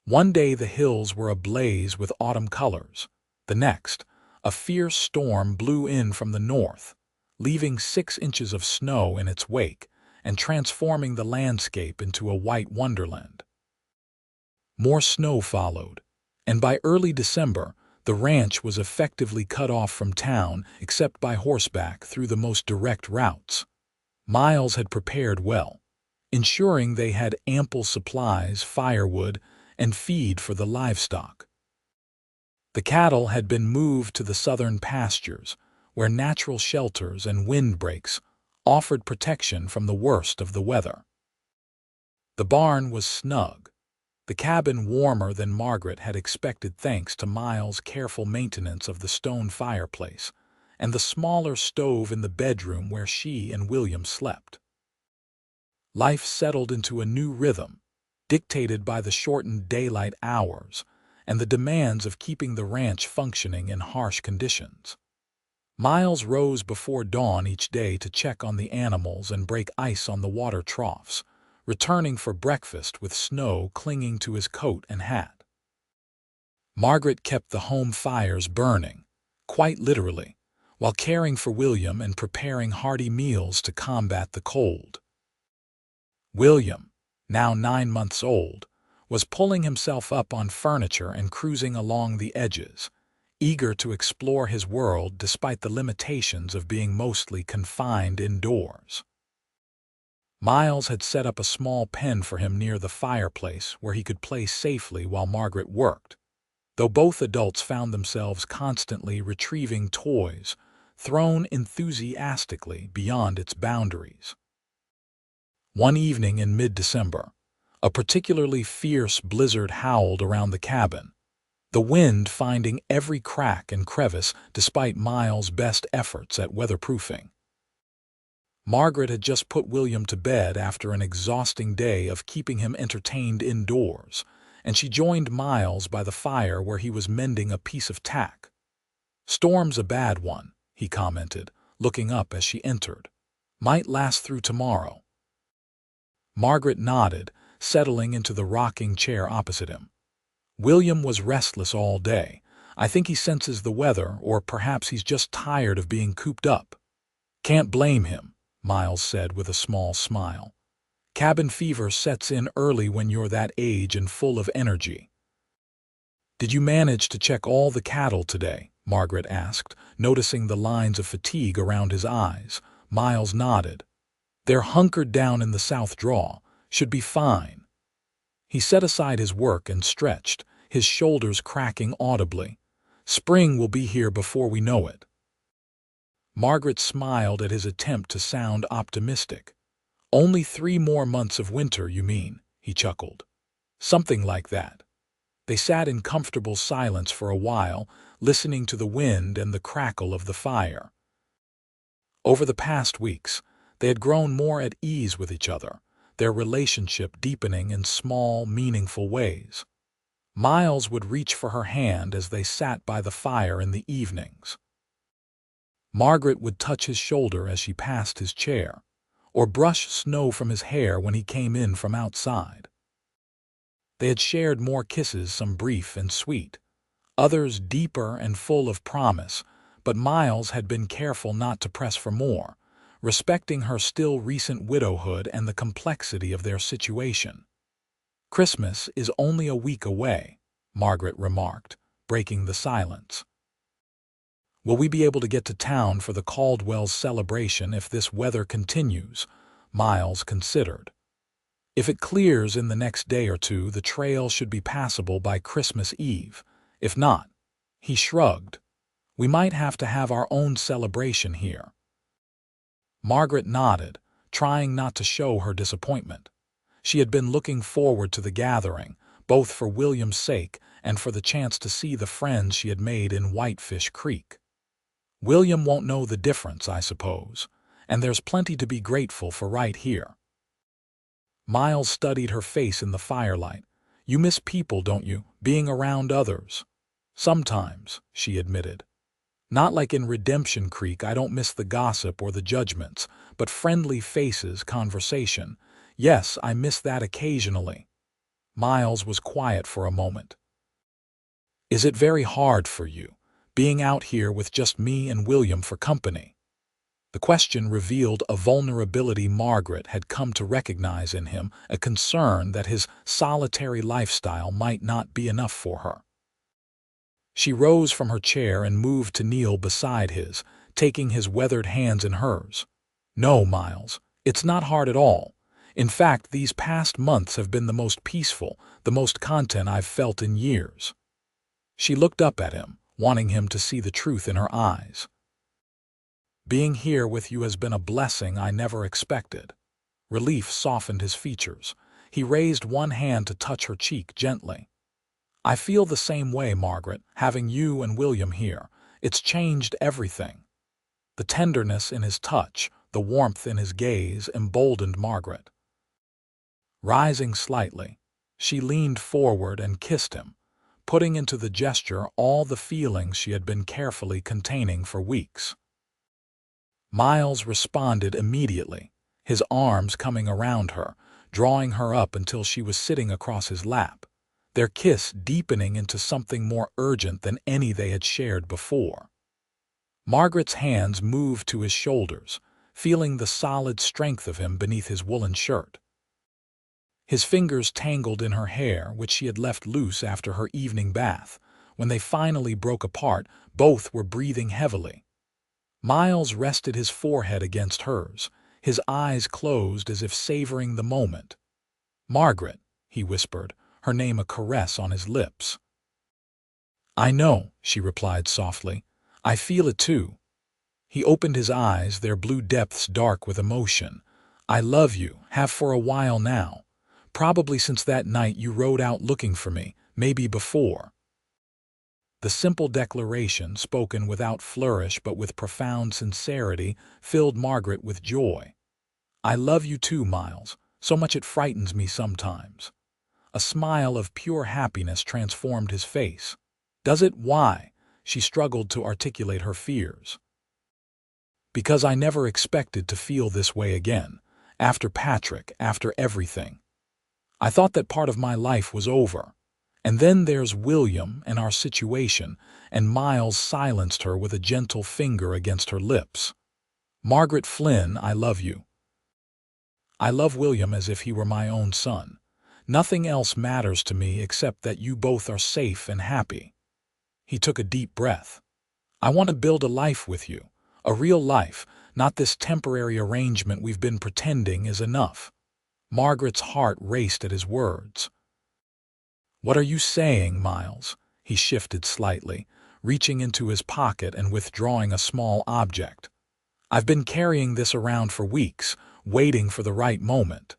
One day the hills were ablaze with autumn colors. The next, a fierce storm blew in from the north, leaving 6 inches of snow in its wake and transforming the landscape into a white wonderland. More snow followed, and by early December, the ranch was effectively cut off from town except by horseback through the most direct routes. Miles had prepared well, ensuring they had ample supplies, firewood, and feed for the livestock. The cattle had been moved to the southern pastures, where natural shelters and windbreaks offered protection from the worst of the weather. The barn was snug, the cabin warmer than Margaret had expected thanks to Miles' careful maintenance of the stone fireplace and the smaller stove in the bedroom where she and William slept. Life settled into a new rhythm, dictated by the shortened daylight hours and the demands of keeping the ranch functioning in harsh conditions. Miles rose before dawn each day to check on the animals and break ice on the water troughs, returning for breakfast with snow clinging to his coat and hat. Margaret kept the home fires burning, quite literally, while caring for William and preparing hearty meals to combat the cold. William, now 9 months old, was pulling himself up on furniture and cruising along the edges, eager to explore his world despite the limitations of being mostly confined indoors. Miles had set up a small pen for him near the fireplace where he could play safely while Margaret worked, though both adults found themselves constantly retrieving toys, thrown enthusiastically beyond its boundaries. One evening in mid-December, a particularly fierce blizzard howled around the cabin, the wind finding every crack and crevice despite Miles' best efforts at weatherproofing. Margaret had just put William to bed after an exhausting day of keeping him entertained indoors, and she joined Miles by the fire where he was mending a piece of tack. "Storm's a bad one," he commented, looking up as she entered. "Might last through tomorrow." Margaret nodded, settling into the rocking chair opposite him. "William was restless all day. I think he senses the weather, or perhaps he's just tired of being cooped up." "Can't blame him," Miles said with a small smile. "Cabin fever sets in early when you're that age and full of energy." "Did you manage to check all the cattle today?" Margaret asked, noticing the lines of fatigue around his eyes. Miles nodded. "They're hunkered down in the south draw. Should be fine." He set aside his work and stretched, his shoulders cracking audibly. "Spring will be here before we know it." Margaret smiled at his attempt to sound optimistic. "Only 3 more months of winter, you mean?" he chuckled. "Something like that." They sat in comfortable silence for a while, listening to the wind and the crackle of the fire. Over the past weeks, they had grown more at ease with each other, their relationship deepening in small, meaningful ways. Miles would reach for her hand as they sat by the fire in the evenings. Margaret would touch his shoulder as she passed his chair, or brush snow from his hair when he came in from outside. They had shared more kisses, some brief and sweet, others deeper and full of promise, but Miles had been careful not to press for more, respecting her still recent widowhood and the complexity of their situation. "Christmas is only a week away," Margaret remarked, breaking the silence. "Will we be able to get to town for the Caldwell's celebration if this weather continues?" Miles considered. "If it clears in the next day or two, the trail should be passable by Christmas Eve. If not," he shrugged, "we might have to have our own celebration here." Margaret nodded, trying not to show her disappointment. She had been looking forward to the gathering, both for William's sake and for the chance to see the friends she had made in Whitefish Creek. "William won't know the difference, I suppose, and there's plenty to be grateful for right here." Miles studied her face in the firelight. "You miss people, don't you, being around others?" "Sometimes," she admitted. "Not like in Redemption Creek. I don't miss the gossip or the judgments, but friendly faces, conversation. Yes, I miss that occasionally." Miles was quiet for a moment. "Is it very hard for you, being out here with just me and William for company?" The question revealed a vulnerability Margaret had come to recognize in him, a concern that his solitary lifestyle might not be enough for her. She rose from her chair and moved to kneel beside his, taking his weathered hands in hers. "No, Miles, it's not hard at all. In fact, these past months have been the most peaceful, the most content I've felt in years." She looked up at him, wanting him to see the truth in her eyes. "Being here with you has been a blessing I never expected." Relief softened his features. He raised one hand to touch her cheek gently. "I feel the same way, Margaret, having you and William here. It's changed everything." The tenderness in his touch, the warmth in his gaze emboldened Margaret. Rising slightly, she leaned forward and kissed him, putting into the gesture all the feelings she had been carefully containing for weeks. Miles responded immediately, his arms coming around her, drawing her up until she was sitting across his lap, their kiss deepening into something more urgent than any they had shared before. Margaret's hands moved to his shoulders, feeling the solid strength of him beneath his woolen shirt. His fingers tangled in her hair, which she had left loose after her evening bath. When they finally broke apart, both were breathing heavily. Miles rested his forehead against hers, his eyes closed as if savoring the moment. "Margaret," he whispered, her name a caress on his lips. "I know," she replied softly. "I feel it too." He opened his eyes, their blue depths dark with emotion. "I love you, have for a while now. Probably since that night you rode out looking for me, maybe before." The simple declaration, spoken without flourish but with profound sincerity, filled Margaret with joy. "I love you too, Miles, so much it frightens me sometimes." A smile of pure happiness transformed his face. "Does it? Why?" She struggled to articulate her fears. "Because I never expected to feel this way again. After Patrick, after everything. I thought that part of my life was over. And then there's William and our situation," and Miles silenced her with a gentle finger against her lips. "Margaret Flynn, I love you. I love William as if he were my own son. Nothing else matters to me except that you both are safe and happy." He took a deep breath. "I want to build a life with you, a real life, not this temporary arrangement we've been pretending is enough." Margaret's heart raced at his words. "What are you saying, Miles?" He shifted slightly, reaching into his pocket and withdrawing a small object. "I've been carrying this around for weeks, waiting for the right moment."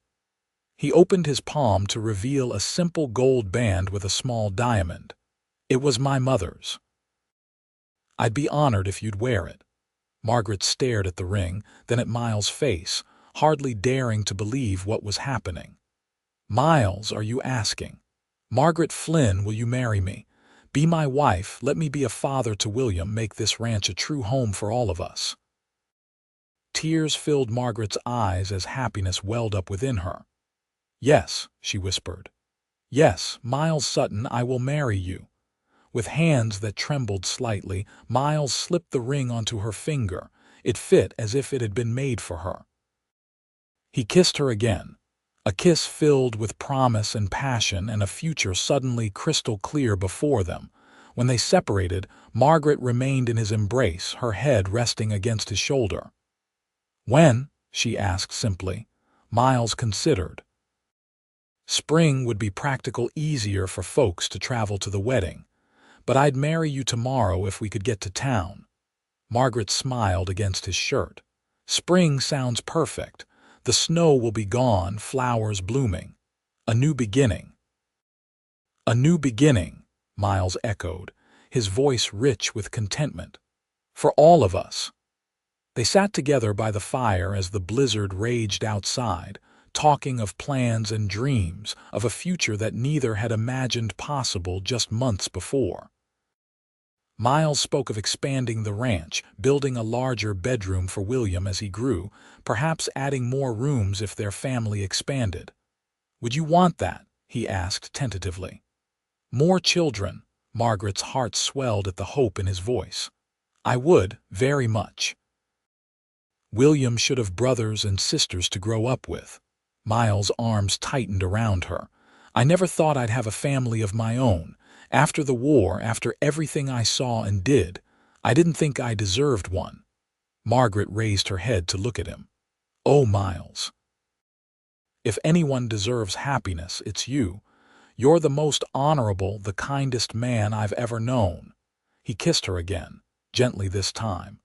He opened his palm to reveal a simple gold band with a small diamond. "It was my mother's. I'd be honored if you'd wear it." Margaret stared at the ring, then at Miles' face, hardly daring to believe what was happening. "Miles, are you asking? Margaret Flynn, will you marry me? Be my wife, let me be a father to William, make this ranch a true home for all of us." Tears filled Margaret's eyes as happiness welled up within her. "Yes," she whispered. "Yes, Miles Sutton, I will marry you." With hands that trembled slightly, Miles slipped the ring onto her finger. It fit as if it had been made for her. He kissed her again, a kiss filled with promise and passion and a future suddenly crystal clear before them. When they separated, Margaret remained in his embrace, her head resting against his shoulder. "When?" she asked simply. Miles considered. "Spring would be practical easier for folks to travel to the wedding. But I'd marry you tomorrow if we could get to town." Margaret smiled against his shirt. "Spring sounds perfect. The snow will be gone, flowers blooming. A new beginning." "A new beginning," Miles echoed, his voice rich with contentment. "For all of us." They sat together by the fire as the blizzard raged outside, talking of plans and dreams, of a future that neither had imagined possible just months before. Miles spoke of expanding the ranch, building a larger bedroom for William as he grew, perhaps adding more rooms if their family expanded. "Would you want that?" he asked tentatively. "More children." Margaret's heart swelled at the hope in his voice. "I would, very much." "William should have brothers and sisters to grow up with." Miles' arms tightened around her. "I never thought I'd have a family of my own. After the war, after everything I saw and did, I didn't think I deserved one." Margaret raised her head to look at him. "Oh, Miles. If anyone deserves happiness, it's you. You're the most honorable, the kindest man I've ever known." He kissed her again, gently this time.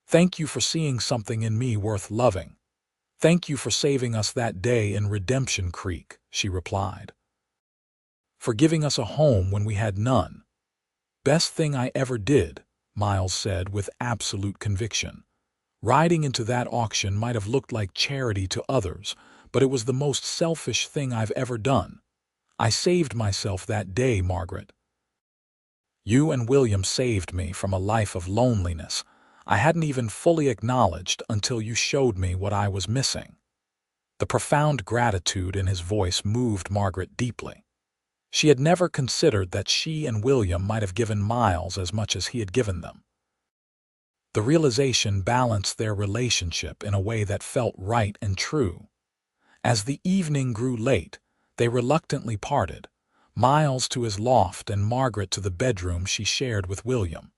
"Thank you for seeing something in me worth loving." "Thank you for saving us that day in Redemption Creek," she replied. "For giving us a home when we had none." "Best thing I ever did," Miles said with absolute conviction. "Riding into that auction might have looked like charity to others, but it was the most selfish thing I've ever done. I saved myself that day, Margaret. You and William saved me from a life of loneliness I hadn't even fully acknowledged until you showed me what I was missing." The profound gratitude in his voice moved Margaret deeply. She had never considered that she and William might have given Miles as much as he had given them. The realization balanced their relationship in a way that felt right and true. As the evening grew late, they reluctantly parted, Miles to his loft and Margaret to the bedroom she shared with William.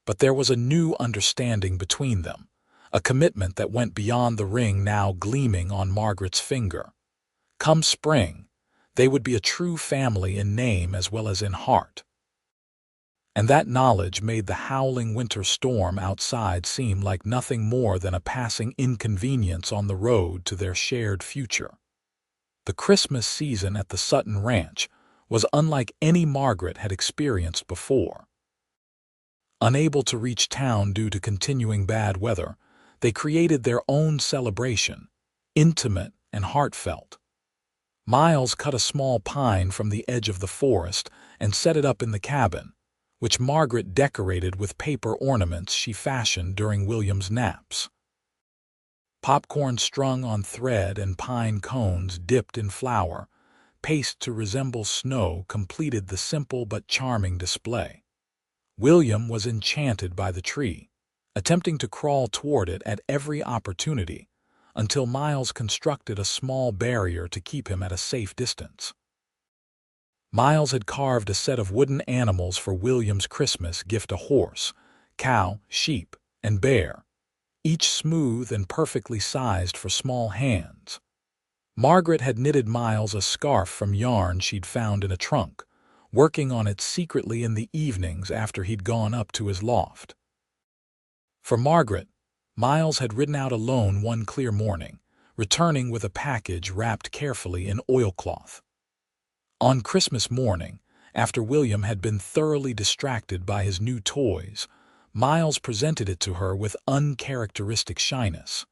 But there was a new understanding between them, a commitment that went beyond the ring now gleaming on Margaret's finger. Come spring, they would be a true family in name as well as in heart. and that knowledge made the howling winter storm outside seem like nothing more than a passing inconvenience on the road to their shared future. The Christmas season at the Sutton Ranch was unlike any Margaret had experienced before. Unable to reach town due to continuing bad weather, they created their own celebration, intimate and heartfelt. Miles cut a small pine from the edge of the forest and set it up in the cabin, which Margaret decorated with paper ornaments she fashioned during William's naps. Popcorn strung on thread and pine cones dipped in flour, paste to resemble snow, completed the simple but charming display. William was enchanted by the tree, attempting to crawl toward it at every opportunity, until Miles constructed a small barrier to keep him at a safe distance. Miles had carved a set of wooden animals for William's Christmas gift: a horse, cow, sheep, and bear, each smooth and perfectly sized for small hands. Margaret had knitted Miles a scarf from yarn she'd found in a trunk, working on it secretly in the evenings after he'd gone up to his loft. For Margaret, Miles had ridden out alone one clear morning, returning with a package wrapped carefully in oilcloth. On Christmas morning, after William had been thoroughly distracted by his new toys, Miles presented it to her with uncharacteristic shyness.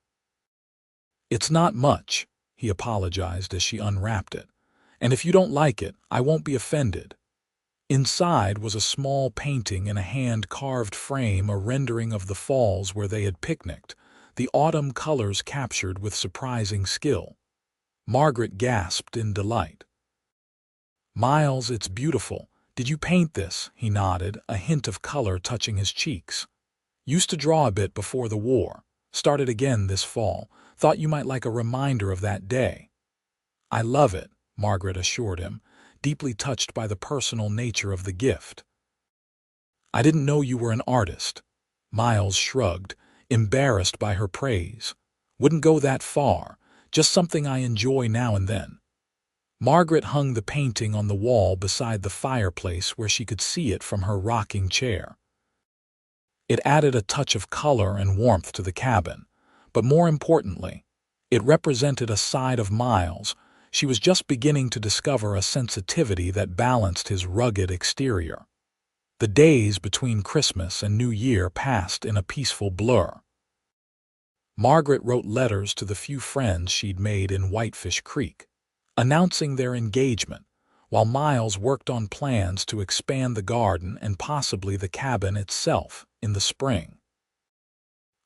"It's not much," he apologized as she unwrapped it, "and if you don't like it, I won't be offended." Inside was a small painting in a hand-carved frame, a rendering of the falls where they had picnicked, the autumn colors captured with surprising skill. Margaret gasped in delight. "Miles, it's beautiful. Did you paint this?" He nodded, a hint of color touching his cheeks. "Used to draw a bit before the war. Started again this fall. Thought you might like a reminder of that day." "I love it," Margaret assured him, deeply touched by the personal nature of the gift. "I didn't know you were an artist." Miles shrugged, embarrassed by her praise. "Wouldn't go that far, just something I enjoy now and then." Margaret hung the painting on the wall beside the fireplace where she could see it from her rocking chair. It added a touch of color and warmth to the cabin, but more importantly, it represented a side of Miles she was just beginning to discover, a sensitivity that balanced his rugged exterior. The days between Christmas and New Year passed in a peaceful blur. Margaret wrote letters to the few friends she'd made in Whitefish Creek, announcing their engagement, while Miles worked on plans to expand the garden and possibly the cabin itself in the spring.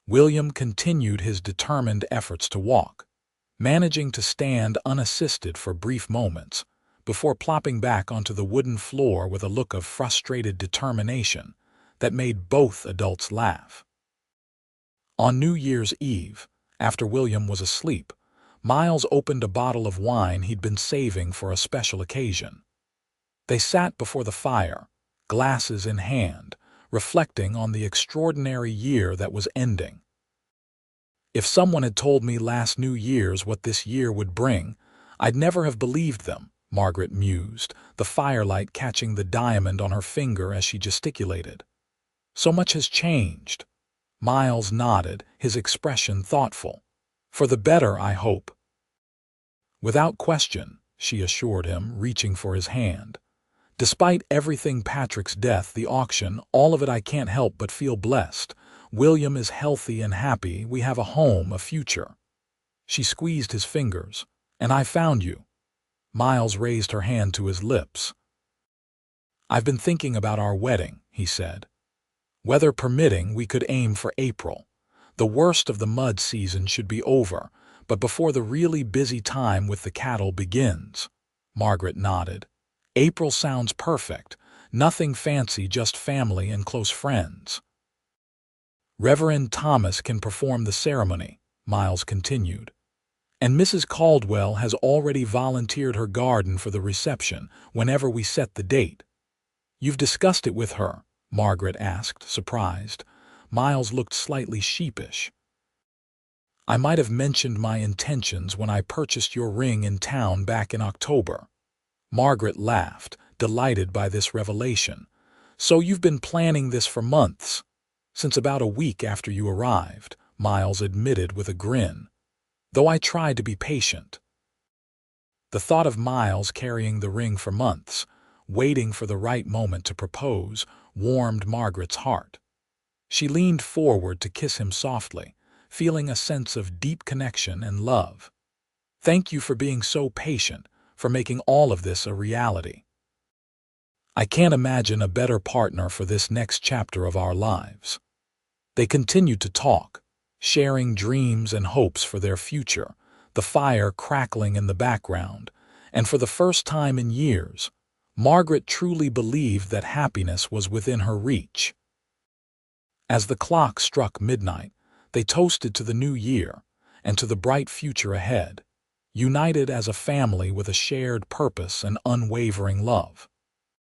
William continued his determined efforts to walk, managing to stand unassisted for brief moments before plopping back onto the wooden floor with a look of frustrated determination that made both adults laugh. On New Year's Eve, after William was asleep, Miles opened a bottle of wine he'd been saving for a special occasion. They sat before the fire, glasses in hand, reflecting on the extraordinary year that was ending. "If someone had told me last New Year's what this year would bring, I'd never have believed them," Margaret mused, the firelight catching the diamond on her finger as she gesticulated. "So much has changed." Miles nodded, his expression thoughtful. "For the better, I hope." "Without question," she assured him, reaching for his hand. "Despite everything, Patrick's death, the auction, all of it, I can't help but feel blessed. William is healthy and happy. We have a home, a future." She squeezed his fingers. "And I found you." Miles raised her hand to his lips. "I've been thinking about our wedding," he said. "Weather permitting, we could aim for April. The worst of the mud season should be over, but before the really busy time with the cattle begins." Margaret nodded. "April sounds perfect. Nothing fancy, just family and close friends." "Reverend Thomas can perform the ceremony," Miles continued. "And Mrs. Caldwell has already volunteered her garden for the reception whenever we set the date." "You've discussed it with her?" Margaret asked, surprised. Miles looked slightly sheepish. "I might have mentioned my intentions when I purchased your ring in town back in October." Margaret laughed, delighted by this revelation. So you've been planning this for months. Since about a week after you arrived, Miles admitted with a grin, though I tried to be patient. The thought of Miles carrying the ring for months, waiting for the right moment to propose, warmed Margaret's heart. She leaned forward to kiss him softly, feeling a sense of deep connection and love. Thank you for being so patient, for making all of this a reality. I can't imagine a better partner for this next chapter of our lives. They continued to talk, sharing dreams and hopes for their future, the fire crackling in the background, and for the first time in years, Margaret truly believed that happiness was within her reach. As the clock struck midnight, they toasted to the new year and to the bright future ahead, united as a family with a shared purpose and unwavering love.